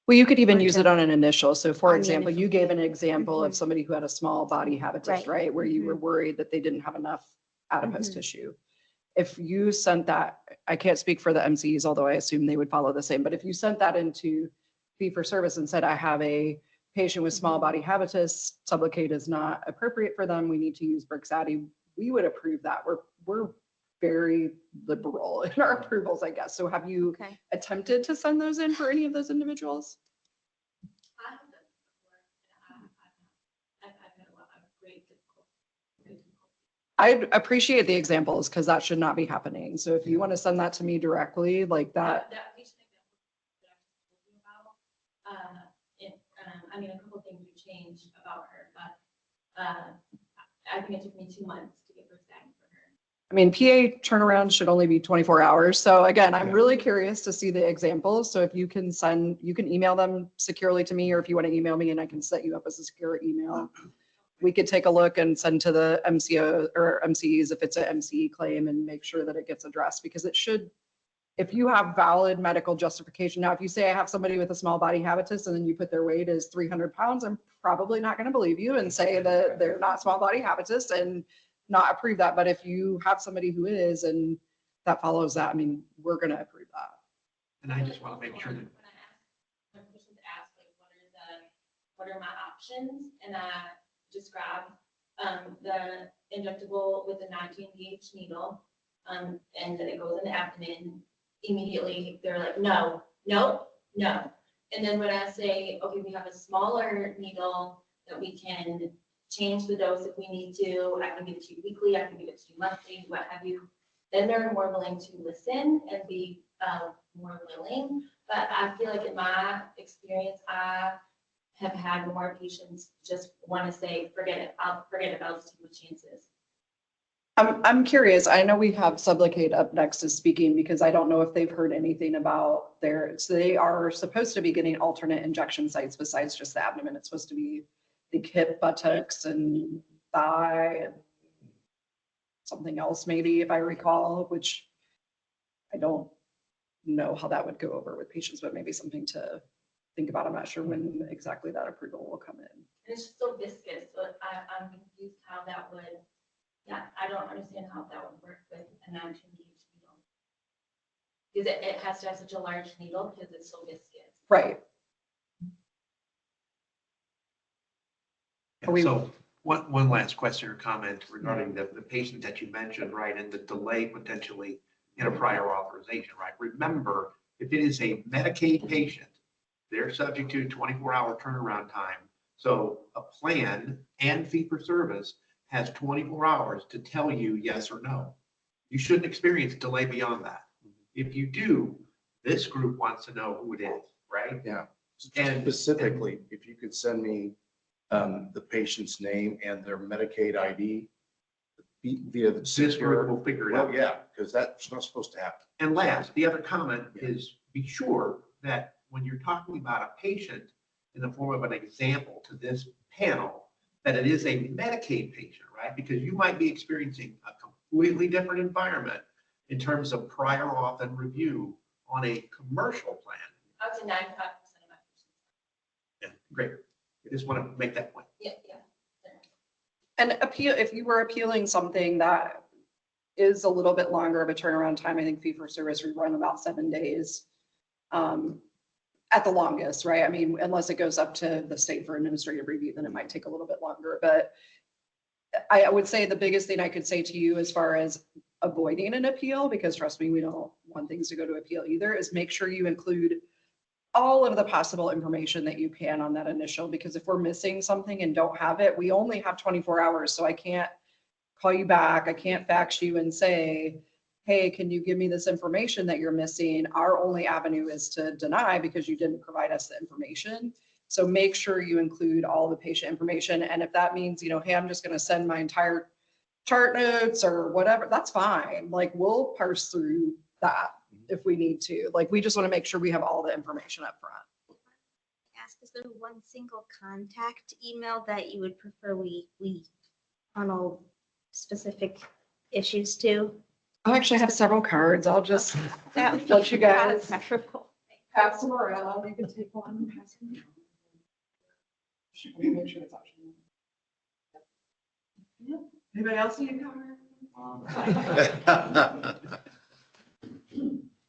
Well, you could even use it on an initial. So for On the example, initial. you gave an example of somebody who had a small body habitus, Right. right? Where you were worried that they didn't have enough adipose Mhm. tissue. If you sent that, I can't speak for the MCs, although I assume they would follow the same, but if you sent that into fee for service and said, I have a patient with small body habitus, Sublocade is not appropriate for them, we need to use Brixadi, we would approve that. We're very liberal in our approvals, I guess. So have you attempted to send those in for any of those individuals? I appreciate the examples because that should not be happening. So if you want to send that to me directly, like that. I mean, a couple of things have changed about her, but I think it took me 2 months to get Brixadi for her. I mean, PA turnaround should only be 24 hours. So again, I'm really curious to see the examples. So if you can email them securely to me, or if you want to email me and I can set you up as a secure email, we could take a look and send to the MCO or MCEs if it's an MCE claim and make sure that it gets addressed, because it should, if you have valid medical justification. Now, if you say I have somebody with a small body habitus and then you put their weight as 300 pounds, I'm probably not going to believe you and say that they're not small body habitus and not approve that. But if you have somebody who is and that follows that, I mean, we're going to approve that. And I just want to make sure that What are my options? And I just grabbed the injectable with the 19 gauge needle, and then it goes in the abdomen. Immediately, they're like, no, no, no. And then when I say, okay, we have a smaller needle that we can change the dose if we need to, I can give it to you weekly, I can give it to you monthly, what have you, then they're more willing to listen and be more willing. But I feel like in my experience, I have had more patients just want to say, forget it, I'll just take my chances. I'm curious. I know we have Sublocade up next as speaking because I don't know if they've heard anything about so they are supposed to be getting alternate injection sites besides just the abdomen. It's supposed to be the hip, buttocks, and thigh, and something else maybe, if I recall, which I don't know how that would go over with patients, but maybe something to think about. I'm not sure when exactly that approval will come in. And it's just so viscous, so I'm confused how that would. Yeah, I don't understand how that would work with a 19 gauge needle. Because it has to have such a large needle because it's so viscous. Right. So one last question or comment regarding the patient that you mentioned, right, and the delay potentially in a prior authorization, right? Remember, if it is a Medicaid patient, they're subject to 24-hour turnaround time. So a plan and fee for service has 24 hours to tell you yes or no. You shouldn't experience delay beyond that. If you do, this group wants to know who it is, right? Yeah. And Specifically, if you could send me the patient's name and their Medicaid ID via the this secure. group will figure it Well, out. yeah, because that's not supposed to happen. And last, the other comment is be sure that when you're talking about a patient in the form of an example to this panel, that it is a Medicaid patient, right? Because you might be experiencing a completely different environment in terms of prior auth and review on a commercial plan. Up to 95% of my patients. Yeah, great. I just want to make that point. Yeah, yeah. And appeal, if you were appealing something that is a little bit longer of a turnaround time, I think fee for service, we run about 7 days. At the longest, right? I mean, unless it goes up to the state for administrative review, then it might take a little bit longer. But I would say the biggest thing I could say to you as far as avoiding an appeal, because trust me, we don't want things to go to appeal either, is make sure you include all of the possible information that you can on that initial, because if we're missing something and don't have it, we only have 24 hours. So I can't call you back. I can't fax you and say, hey, can you give me this information that you're missing? Our only avenue is to deny because you didn't provide us the information. So make sure you include all the patient information. And if that means, hey, I'm just going to send my entire chart notes or whatever, that's fine. Like, we'll parse through that if we need to. Like, we just want to make sure we have all the information up front. Ask, is there one single contact email that you would prefer we funnel specific issues to? I actually have several cards. I'll just That would let you guys preferable. pass them around. You can take one and pass them around. Let me make sure it's optional. Yep. Anybody else need a card?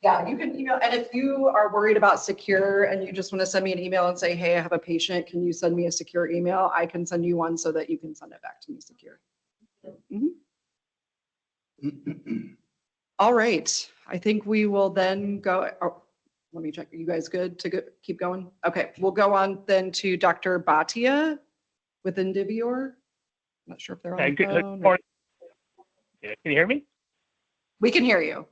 Yeah, you can email. And if you are worried about secure and you just want to send me an email and say, hey, I have a patient, can you send me a secure email? I can send you one so that you can send it back to me secure. All right, I think we will then go, oh, let me check, are you guys good to go, keep going? Okay, we'll go on then to Dr. Bhatia with Indivior. Not sure if they're on the Good phone. morning. Yeah, can you hear me? We can hear you.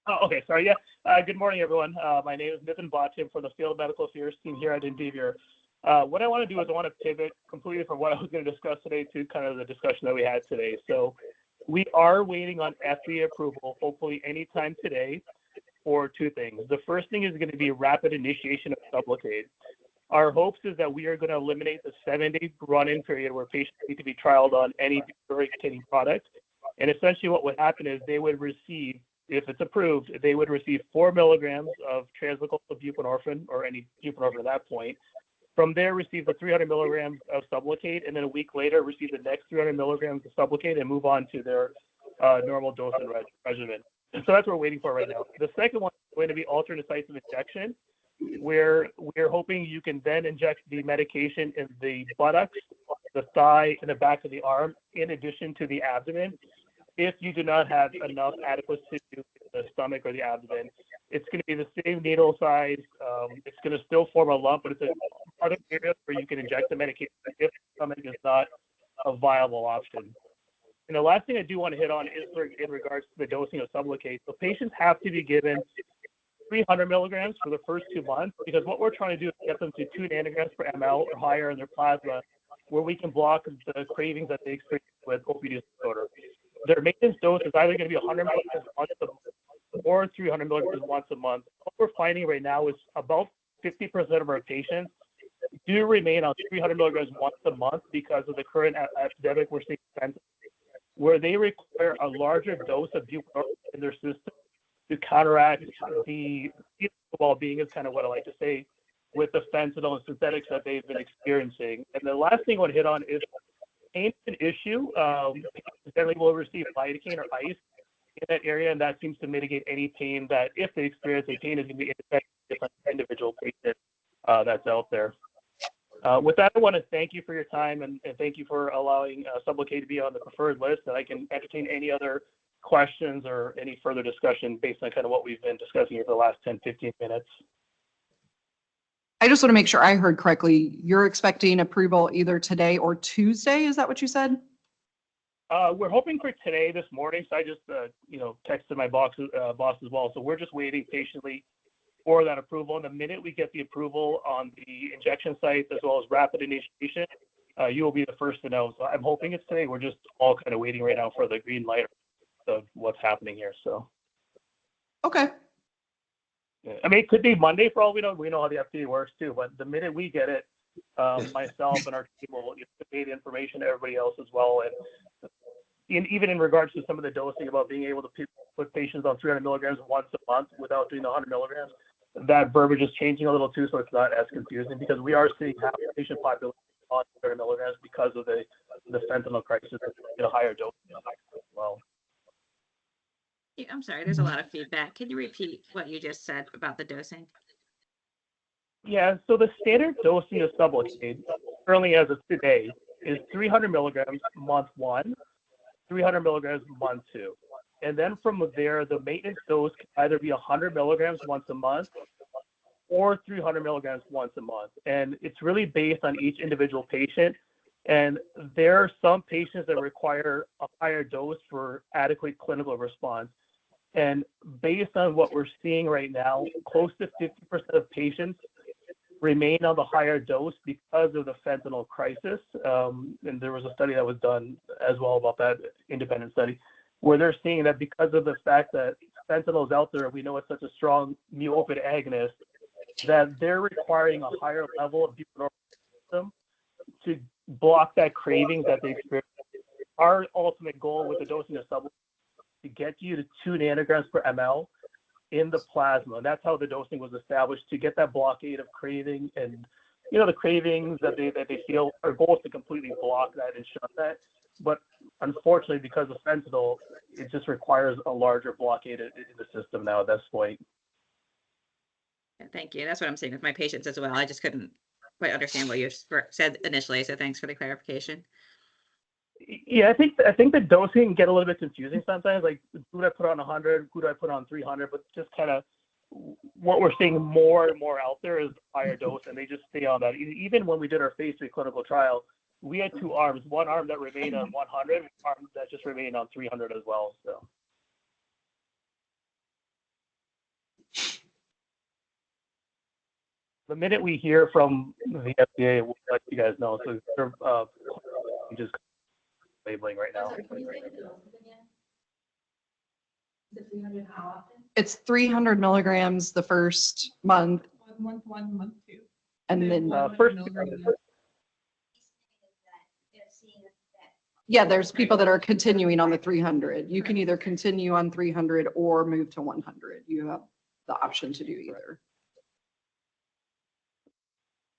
Oh, okay, sorry, yeah. Good morning, everyone. My name is Nitin Bhatia from the Field Medical Affairs team here at Indivior. What I want to do is I want to pivot completely from what I was going to discuss today to kind of the discussion that we had today. So we are waiting on FDA approval, hopefully anytime today, for two things. The first thing is going to be rapid initiation of Sublocade. Our hopes is that we are going to eliminate the 7-day run-in period where patients need to be trialed on any containing product. And essentially what would happen is they would receive, if it's approved, they would receive 4 milligrams of translocal buprenorphine or any buprenorphine at that point. From there, receive the 300 milligrams of Sublocade, and then a week later, receive the next 300 milligrams of Sublocade and move on to their normal dose and regimen. And so that's what we're waiting for right now. The second one is going to be alternate sites of injection, where we're hoping you can then inject the medication in the buttocks, the thigh, and the back of the arm, in addition to the abdomen. If you do not have enough adequate tissue in the stomach or the abdomen, it's going to be the same needle size. It's going to still form a lump, but it's a other areas where you can inject the medication if the stomach is not a viable option. And the last thing I do want to hit on is in regards to the dosing of Sublocade. So patients have to be given 300 milligrams for the first 2 months, because what we're trying to do is get them to 2 nanograms per ml or higher in their plasma, where we can block the cravings that they experience with opioid use disorder. Their maintenance dose is either going to be 100 milligrams once a month or 300 milligrams once a month. What we're finding right now is about 50% of our patients do remain on 300 milligrams once a month because of the current epidemic we're seeing, where they require a larger dose of buprenorphine in their system to counteract the well-being, is kind of what I like to say, with the fentanyl and synthetics that they've been experiencing. And the last thing I want to hit on is pain is an issue. Patients generally will receive lidocaine or ice in that area, and that seems to mitigate any pain that, if they experience a pain, is going to be different individual patient that's out there. With that, I want to thank you for your time and thank you for allowing Sublocade to be on the preferred list, and I can entertain any other questions or any further discussion based on kind of what we've been discussing here for the last 10, 15 minutes. I just want to make sure I heard correctly. You're expecting approval either today or Tuesday. Is that what you said? We're hoping for today, this morning. So I just, texted my boss as well. So we're just waiting patiently for that approval. And the minute we get the approval on the injection site as well as rapid initiation, you will be the first to know. So I'm hoping it's today. We're just all kind of waiting right now for the green light of what's happening here. So. Okay. Yeah. I mean, it could be Monday for all we know. We know how the FDA works too. But the minute we get it, myself and our team will convey the information to everybody else as well. And even in regards to some of the dosing about being able to put patients on 300 milligrams once a month without doing the 100 milligrams, that verbiage is changing a little too, so it's not as confusing because we are seeing half the patient population on 300 milligrams because of the fentanyl crisis at a higher dose as well. I'm sorry, there's a lot of feedback. Can you repeat what you just said about the dosing? Yeah, so the standard dosing of Sublocade, currently as of today, is 300 milligrams month 1, 300 milligrams month 2. And then from there, the maintenance dose can either be 100 milligrams once a month or 300 milligrams once a month. And it's really based on each individual patient. And there are some patients that require a higher dose for adequate clinical response. And based on what we're seeing right now, close to 50% of patients remain on the higher dose because of the fentanyl crisis. And there was a study that was done as well about that, independent study, where they're seeing that because of the fact that fentanyl is out there, we know it's such a strong mu-opioid agonist, that they're requiring a higher level of buprenorphine to block that craving that they experience. Our ultimate goal with the dosing of Sublocade to get you to 2 nanograms per ml in the plasma. And that's how the dosing was established, to get that blockade of craving and, the cravings that they feel. Our goal is to completely block that and shut that. But unfortunately, because of fentanyl, it just requires a larger blockade in the system now at this point. Thank you. That's what I'm saying with my patients as well. I just couldn't quite understand what you said initially. So thanks for the clarification. Yeah, I think the dosing can get a little bit confusing sometimes. Like, who do I put on 100? Who do I put on 300? But just kind of what we're seeing more and more out there is higher dose, and they just stay on that. Even when we did our phase 3 clinical trial, we had 2 arms. One arm that remained on 100, one arm that just remained on 300 as well. So. The minute we hear from the FDA, we'll let you guys know. So they're just labeling right now. It's 300 milligrams the first month. Month 1, month 2. And then first. Yeah, there's people that are continuing on the 300. You can either continue on 300 or move to 100. You have the option to do either.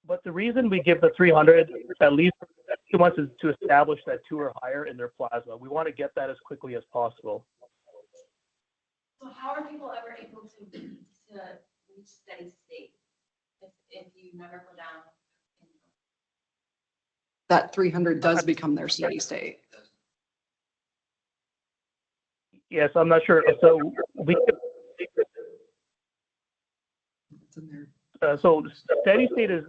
But the reason we give the 300 at least 2 months is to establish that 2 or higher in their plasma. We want to get that as quickly as possible. So how are people ever able to reach steady state if you never go down? That 300 does become their steady state. Yes, I'm not sure. So we. It's in there. So steady state is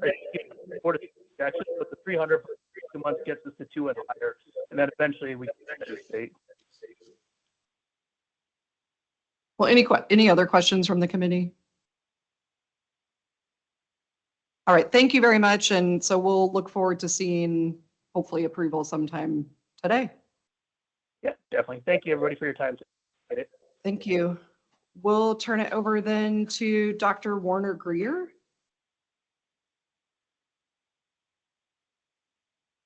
4 to 6 injections, but the 300 for 2 months gets us to 2 and higher, and then eventually we get steady state. Well, any other questions from the committee? All right, thank you very much. And so we'll look forward to seeing hopefully approval sometime today. Yeah, definitely. Thank you, everybody, for your time. Thank you. We'll turn it over then to Dr. Warner Greer.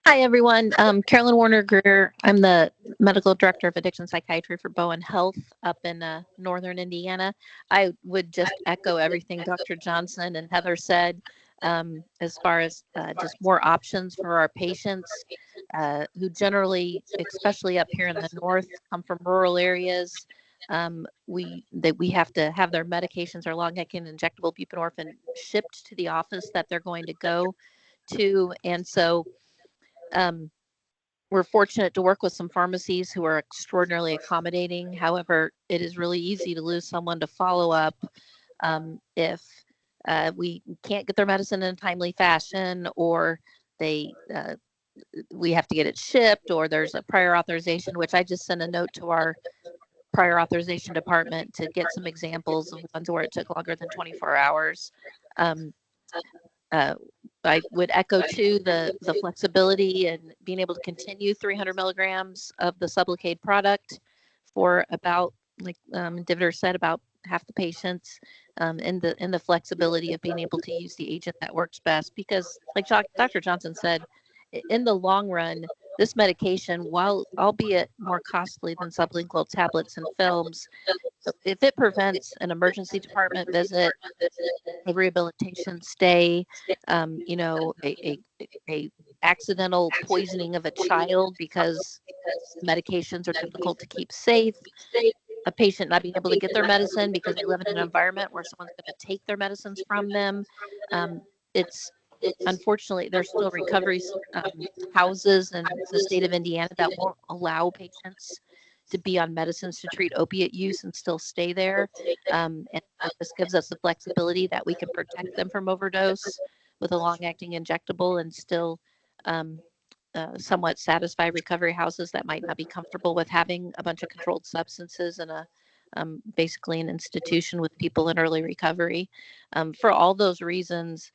Hi, everyone. Carolyn Warner Greer. I'm the medical director of addiction psychiatry for Bowen Health up in northern Indiana. I would just echo everything Dr. Johnson and Heather said as far as just more options for our patients who generally, especially up here in the north, come from rural areas. We have to have their medications or long-acting injectable buprenorphine shipped to the office that they're going to go to, and so we're fortunate to work with some pharmacies who are extraordinarily accommodating. However, it is really easy to lose someone to follow up if we can't get their medicine in a timely fashion, or we have to get it shipped, or there's a prior authorization, which I just sent a note to our prior authorization department to get some examples of ones where it took longer than 24 hours. I would echo too the flexibility and being able to continue 300 milligrams of the Sublocade product for about, like Diviter said, about half the patients, and the flexibility of being able to use the agent that works best. Because like Dr. Johnson said, in the long run, this medication, while albeit more costly than sublingual tablets and films, if it prevents an emergency department visit, a rehabilitation stay, a accidental poisoning of a child because medications are difficult to keep safe, a patient not being able to get their medicine because they live in an environment where someone's going to take their medicines from them. It's unfortunately, there's still recovery houses in the state of Indiana that won't allow patients to be on medicines to treat opiate use and still stay there. And this gives us the flexibility that we can protect them from overdose with a long-acting injectable and still somewhat satisfy recovery houses that might not be comfortable with having a bunch of controlled substances in a basically an institution with people in early recovery. For all those reasons,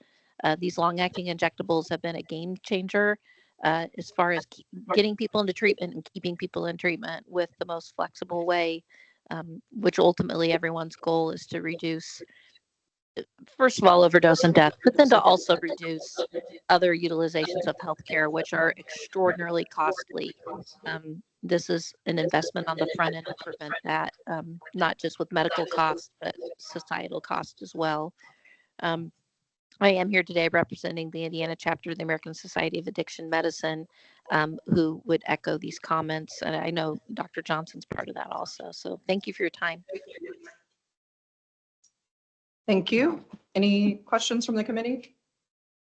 these long-acting injectables have been a game changer as far as getting people into treatment and keeping people in treatment with the most flexible way, which ultimately everyone's goal is to reduce, first of all, overdose and death, but then to also reduce other utilizations of healthcare, which are extraordinarily costly. This is an investment on the front end to prevent that, not just with medical costs, but societal cost as well. I am here today representing the Indiana chapter of the American Society of Addiction Medicine, who would echo these comments. And I know Dr. Johnson's part of that also. So thank you for your time. Thank you. Any questions from the committee?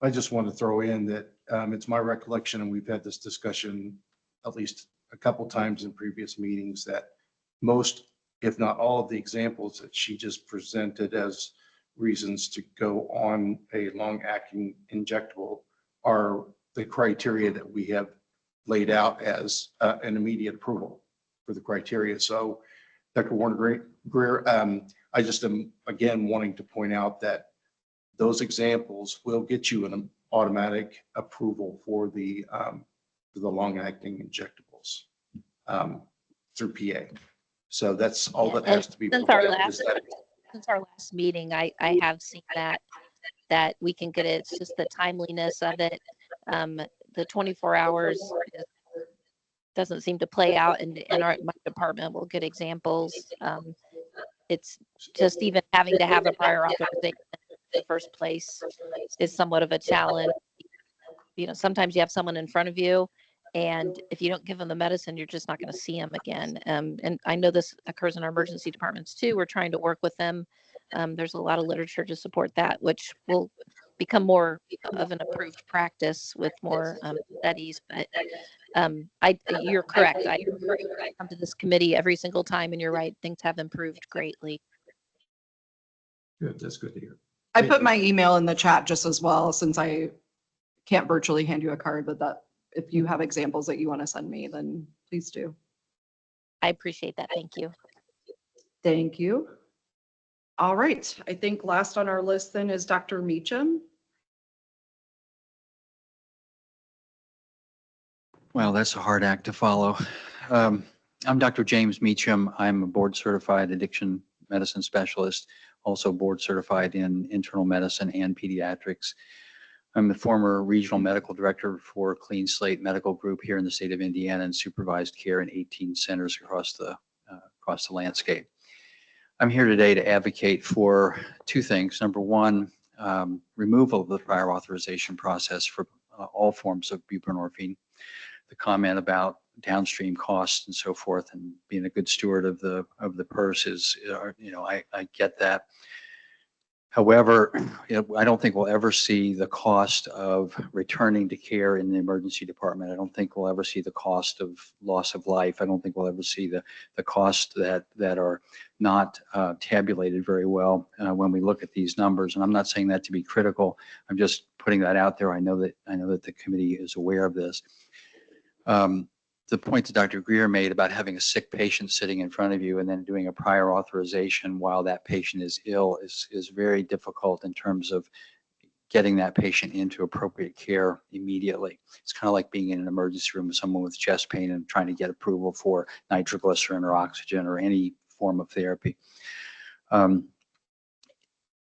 I just want to throw in that it's my recollection, and we've had this discussion at least a couple times in previous meetings, that most, if not all, of the examples that she just presented as reasons to go on a long-acting injectable are the criteria that we have laid out as an immediate approval for the criteria. So, Dr. Warner-Greer, I just am again wanting to point out that those examples will get you an automatic approval for the long-acting injectables through PA. So that's all that has to be. Since our last meeting, I have seen that we can get it. It's just the timeliness of it. The 24 hours doesn't seem to play out in my department. We'll get examples. It's just even having to have a prior authorization in the first place is somewhat of a challenge. Sometimes you have someone in front of you, and if you don't give them the medicine, you're just not going to see them again. And I know this occurs in our emergency departments too. We're trying to work with them. There's a lot of literature to support that, which will become more of an approved practice with more studies. But you're correct. I come to this committee every single time, and you're right. Things have improved greatly. Good. That's good to hear. I put my email in the chat just as well, since I can't virtually hand you a card, but that if you have examples that you want to send me, then please do. I appreciate that. Thank you. Thank you. All right. I think last on our list then is Dr. Meacham. Well, that's a hard act to follow. I'm Dr. James Meacham. I'm a board certified addiction medicine specialist, also board certified in internal medicine and pediatrics. I'm the former regional medical director for Clean Slate Medical Group here in the state of Indiana and supervised care in 18 centers across the landscape. I'm here today to advocate for two things. Number one, removal of the prior authorization process for all forms of buprenorphine. The comment about downstream costs and so forth, and being a good steward of the purse is, I get that. However, I don't think we'll ever see the cost of returning to care in the emergency department. I don't think we'll ever see the cost of loss of life. I don't think we'll ever see the costs that are not tabulated very well when we look at these numbers. And I'm not saying that to be critical. I'm just putting that out there. I know that the committee is aware of this. The point that Dr. Greer made about having a sick patient sitting in front of you and then doing a prior authorization while that patient is ill is very difficult in terms of getting that patient into appropriate care immediately. It's kind of like being in an emergency room with someone with chest pain and trying to get approval for nitroglycerin or oxygen or any form of therapy.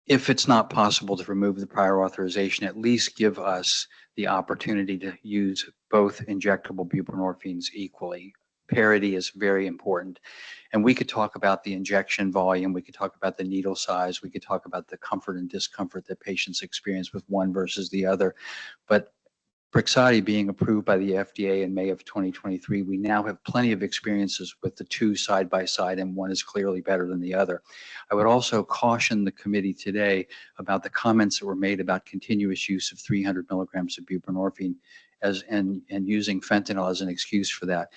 If it's not possible to remove the prior authorization, at least give us the opportunity to use both injectable buprenorphines equally. Parity is very important. And we could talk about the injection volume, we could talk about the needle size, we could talk about the comfort and discomfort that patients experience with one versus the other. But Brixadi being approved by the FDA in May of 2023, we now have plenty of experiences with the two side by side, and one is clearly better than the other. I would also caution the committee today about the comments that were made about continuous use of 300 milligrams of buprenorphine and using fentanyl as an excuse for that.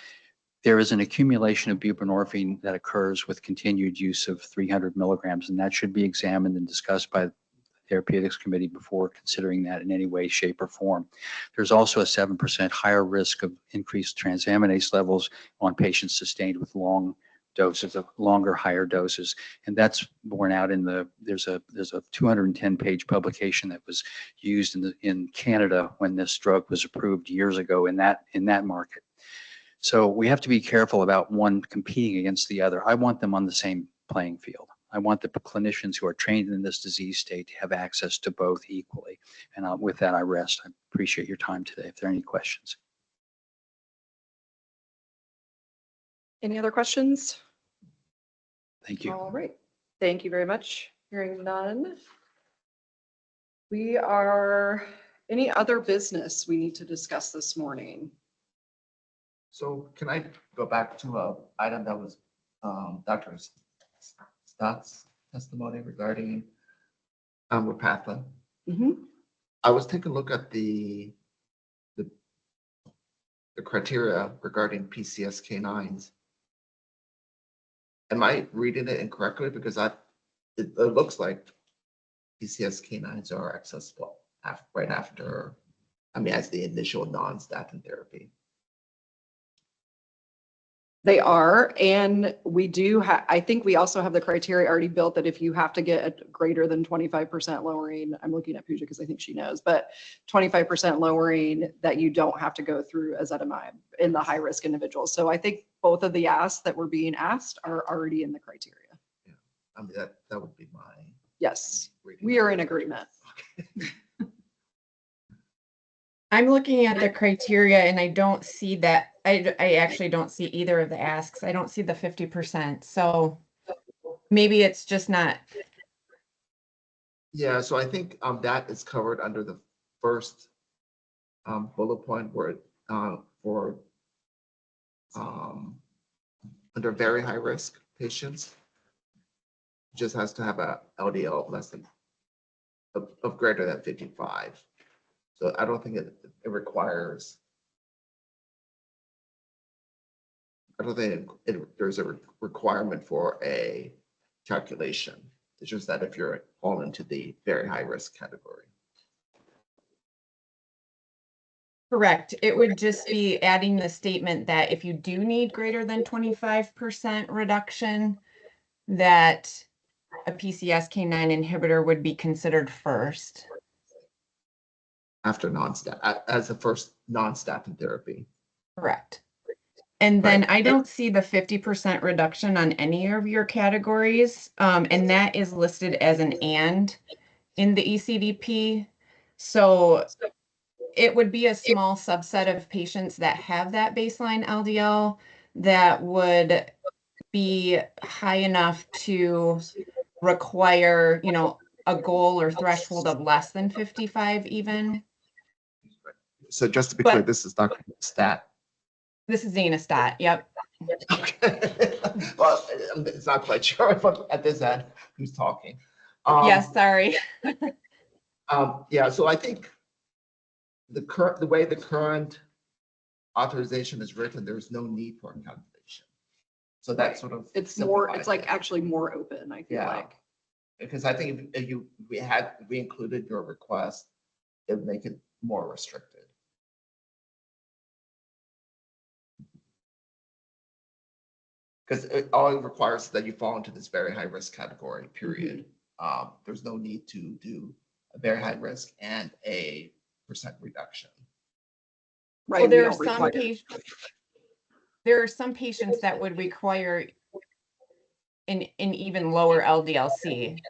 There is an accumulation of buprenorphine that occurs with continued use of 300 milligrams, and that should be examined and discussed by Therapeutics Committee before considering that in any way, shape, or form. There's also a 7% higher risk of increased transaminase levels on patients sustained with long doses of longer, higher doses. And that's borne out in there's a 210-page publication that was used in Canada when this drug was approved years ago in that market. So we have to be careful about one competing against the other. I want them on the same playing field. I want the clinicians who are trained in this disease state to have access to both equally. And with that, I rest. I appreciate your time today. If there are any questions. Any other questions? Thank you. All right. Thank you very much. Hearing none. Any other business we need to discuss this morning? So can I go back to an item that was Dr. Stott's testimony regarding Repatha? I was taking a look at the criteria regarding PCSK9s. Am I reading it incorrectly? Because it looks like PCSK9s are accessible right after, as the initial non-statin therapy. They are, and we do I think we also have the criteria already built that if you have to get a greater than 25% lowering, I'm looking at Pooja because I think she knows, but 25% lowering, that you don't have to go through ezetimibe in the high-risk individuals. So I think both of the asks that were being asked are already in the criteria. Yeah, that would be my. Yes, we are in agreement. I'm looking at the criteria and I don't see that. I actually don't see either of the asks. I don't see the 50%. So maybe it's just not. Yeah, so I think that is covered under the first bullet point where for under very high risk patients, just has to have a LDL of less than of greater than 55. So I don't think it requires. I don't think there's a requirement for a calculation. It's just that if you're fall into the very high risk category. Correct. It would just be adding the statement that if you do need greater than 25% reduction, that a PCSK9 inhibitor would be considered first. After non-statin, as the first non-statin therapy. Correct. And then I don't see the 50% reduction on any of your categories. And that is listed as an and in the ECDP. So it would be a small subset of patients that have that baseline LDL that would be high enough to require, a goal or threshold of less than 55 even. So just to be clear, this is Dr. Stat. This is Xenostat, yep. Okay. Well, it's not quite sure at this end who's talking. Yes, sorry. Yeah, so I think the way the current authorization is written, there's no need for a calculation. So that sort of It's more, simplifies it's like it. actually more open, I feel Yeah. like. Because I think if we included your request, it would make it more restricted. Because all it requires is that you fall into this very high risk category, period. There's no need to do a very high risk and a percent reduction. Right. Well, we there are don't some require- patients that would require an even lower LDLC.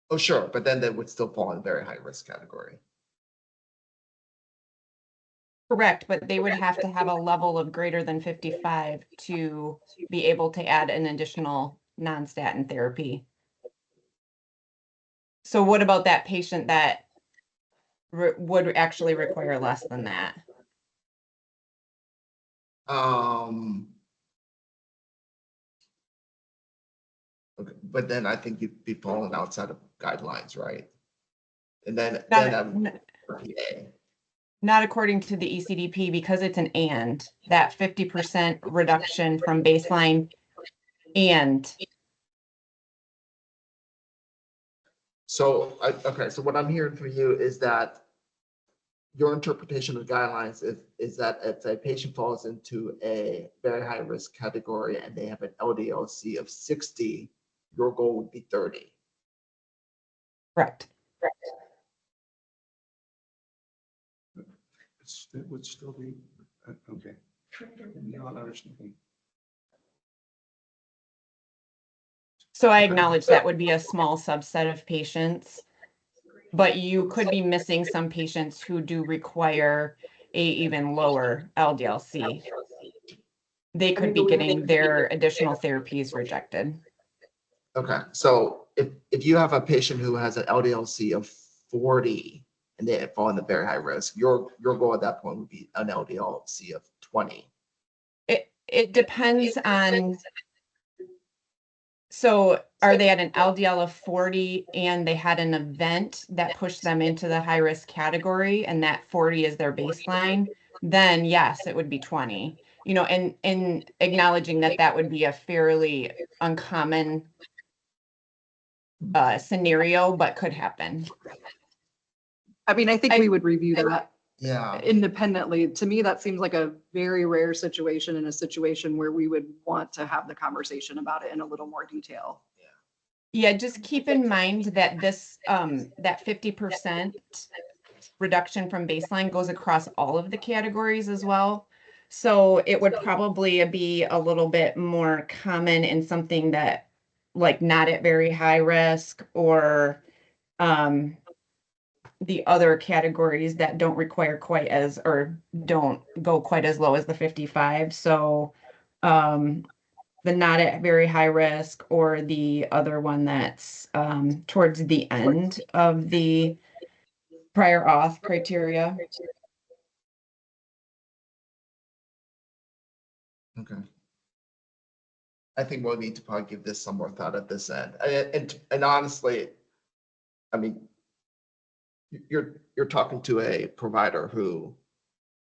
Oh, sure, but then they would still fall in a very high risk category. Correct, but they would have to have a level of greater than 55 to be able to add an additional non-statin therapy. So what about that patient that would actually require less than that? Okay, but then I think you'd be falling outside of guidelines, right? And then Not according to the ECDP, because it's an and, that 50% reduction from baseline and. So, okay, so what I'm hearing from you is that your interpretation of guidelines is that if a patient falls into a very high risk category and they have an LDL-C of 60, your goal would be 30. Correct. It would still be, okay. Not understanding. So I acknowledge that would be a small subset of patients, but you could be missing some patients who do require a even lower LDL-C. They could be getting their additional therapies rejected. Okay, so if you have a patient who has an LDL-C of 40 and they fall in the very high risk, your goal at that point would be an LDL-C of 20. It depends on, so are they at an LDL of 40 and they had an event that pushed them into the high risk category and that 40 is their baseline, then yes, it would be 20. You know, and acknowledging that that would be a fairly uncommon scenario, but could happen. I mean, I think we would review that Yeah. independently. To me, that seems like a very rare situation, and a situation where we would want to have the conversation about it in a little more detail. Yeah, just keep in mind that this, that 50% reduction from baseline goes across all of the categories as well. So it would probably be a little bit more common in something that, like, not at very high risk, or the other categories that don't require quite as, or don't go quite as low as the 55. So the not at very high risk, or the other one that's towards the end of the prior auth criteria. Okay. I think we'll need to probably give this some more thought at this end. And honestly, I mean, you're talking to a provider who,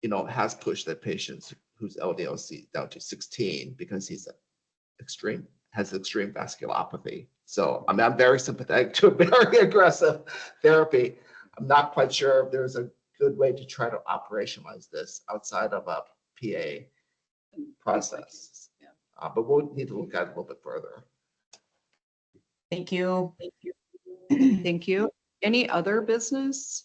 you know, has pushed their patients whose LDL-C down to 16 because he's has extreme vasculopathy. So I mean, I'm very sympathetic to a very aggressive therapy. I'm not quite sure if there's a good way to try to operationalize this outside of a PA process. But we'll need to look at it a little bit further. Thank you. Thank you. Any other business?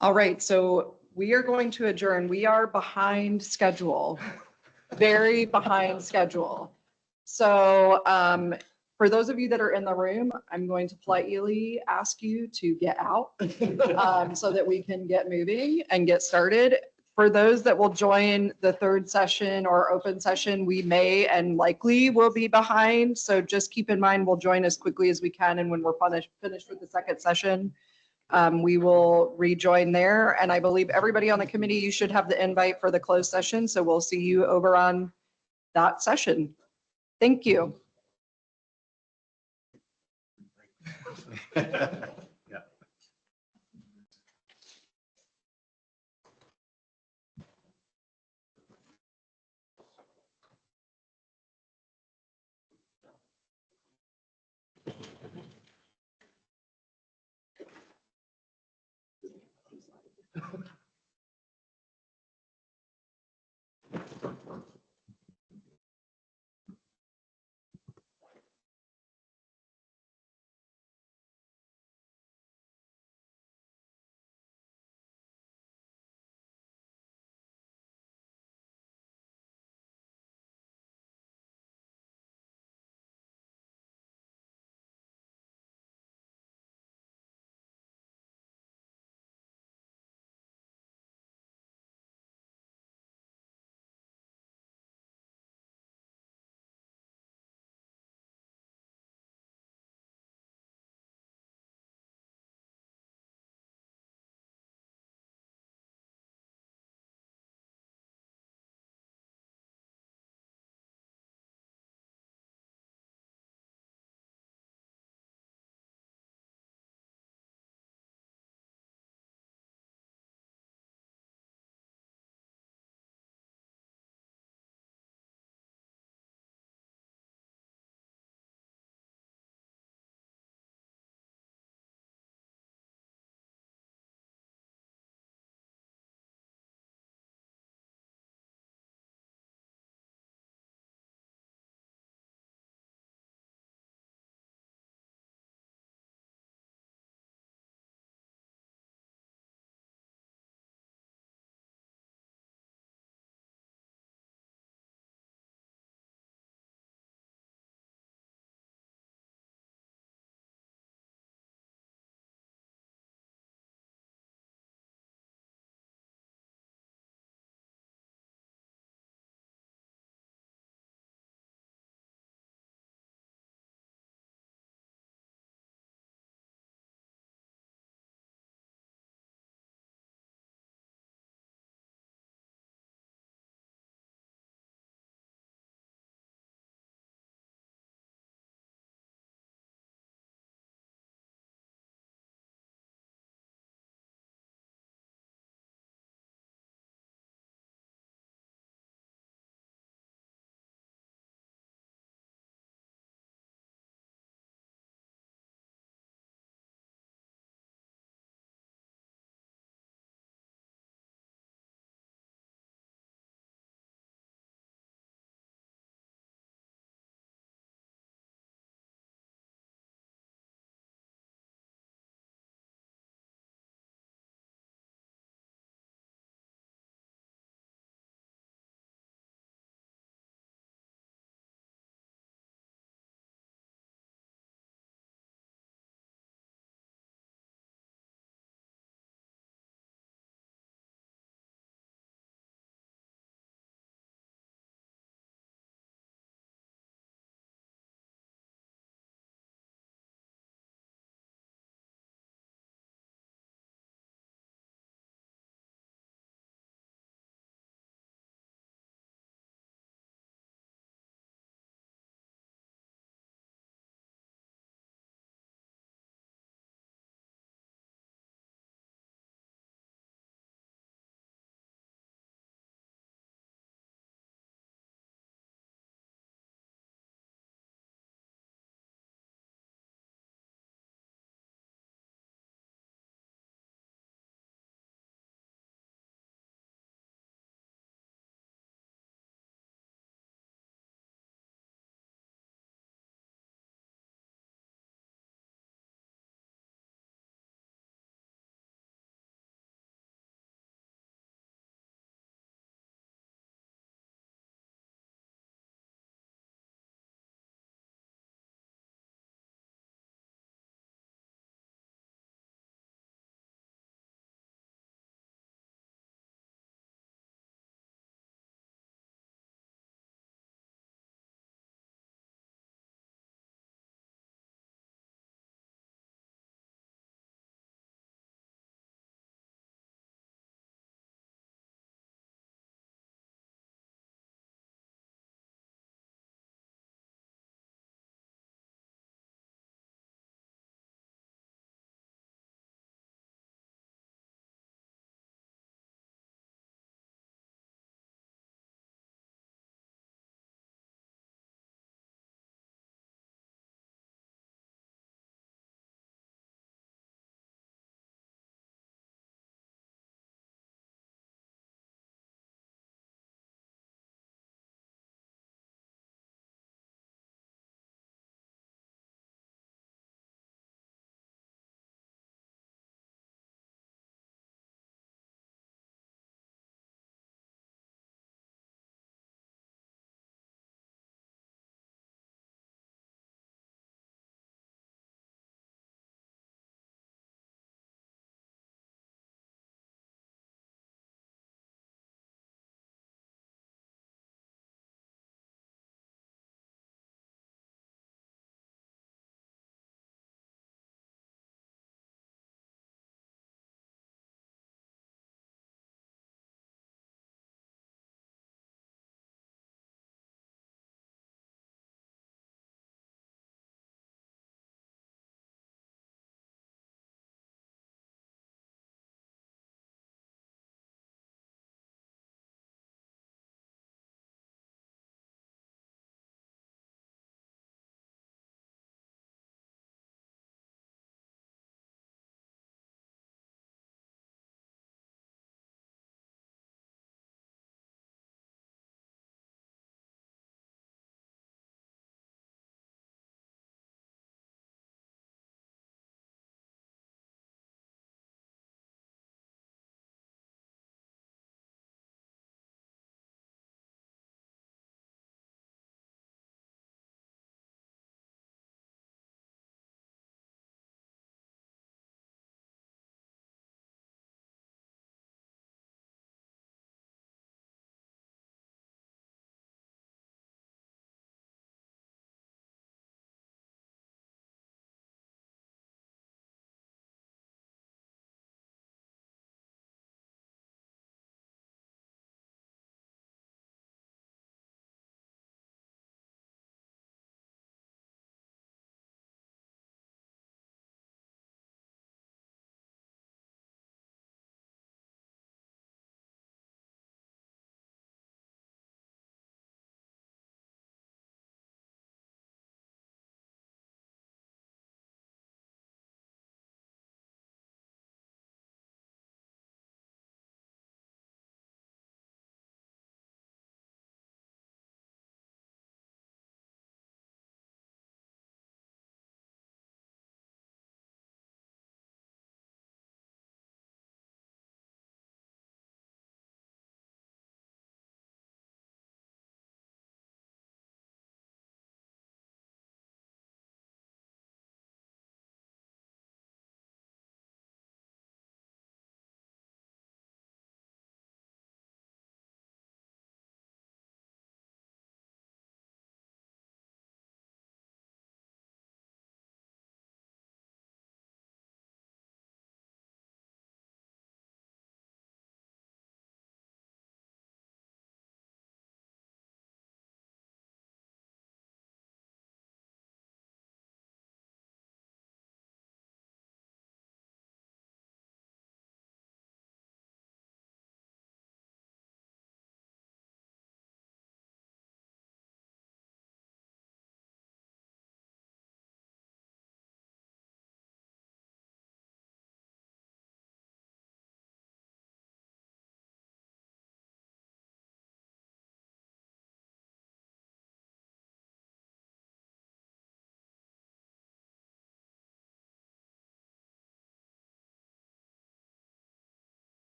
All right, so we are going to adjourn. We are behind schedule, very behind schedule. So for those of you that are in the room, I'm going to politely ask you to get out so that we can get moving and get started. For those that will join the third session or open session, we may and likely will be behind. So just keep in mind, we'll join as quickly as we can. And when we're finished with the second session, we will rejoin there. And I believe everybody on the committee, you should have the invite for the closed session. So we'll see you over on that session. Thank you. Yeah.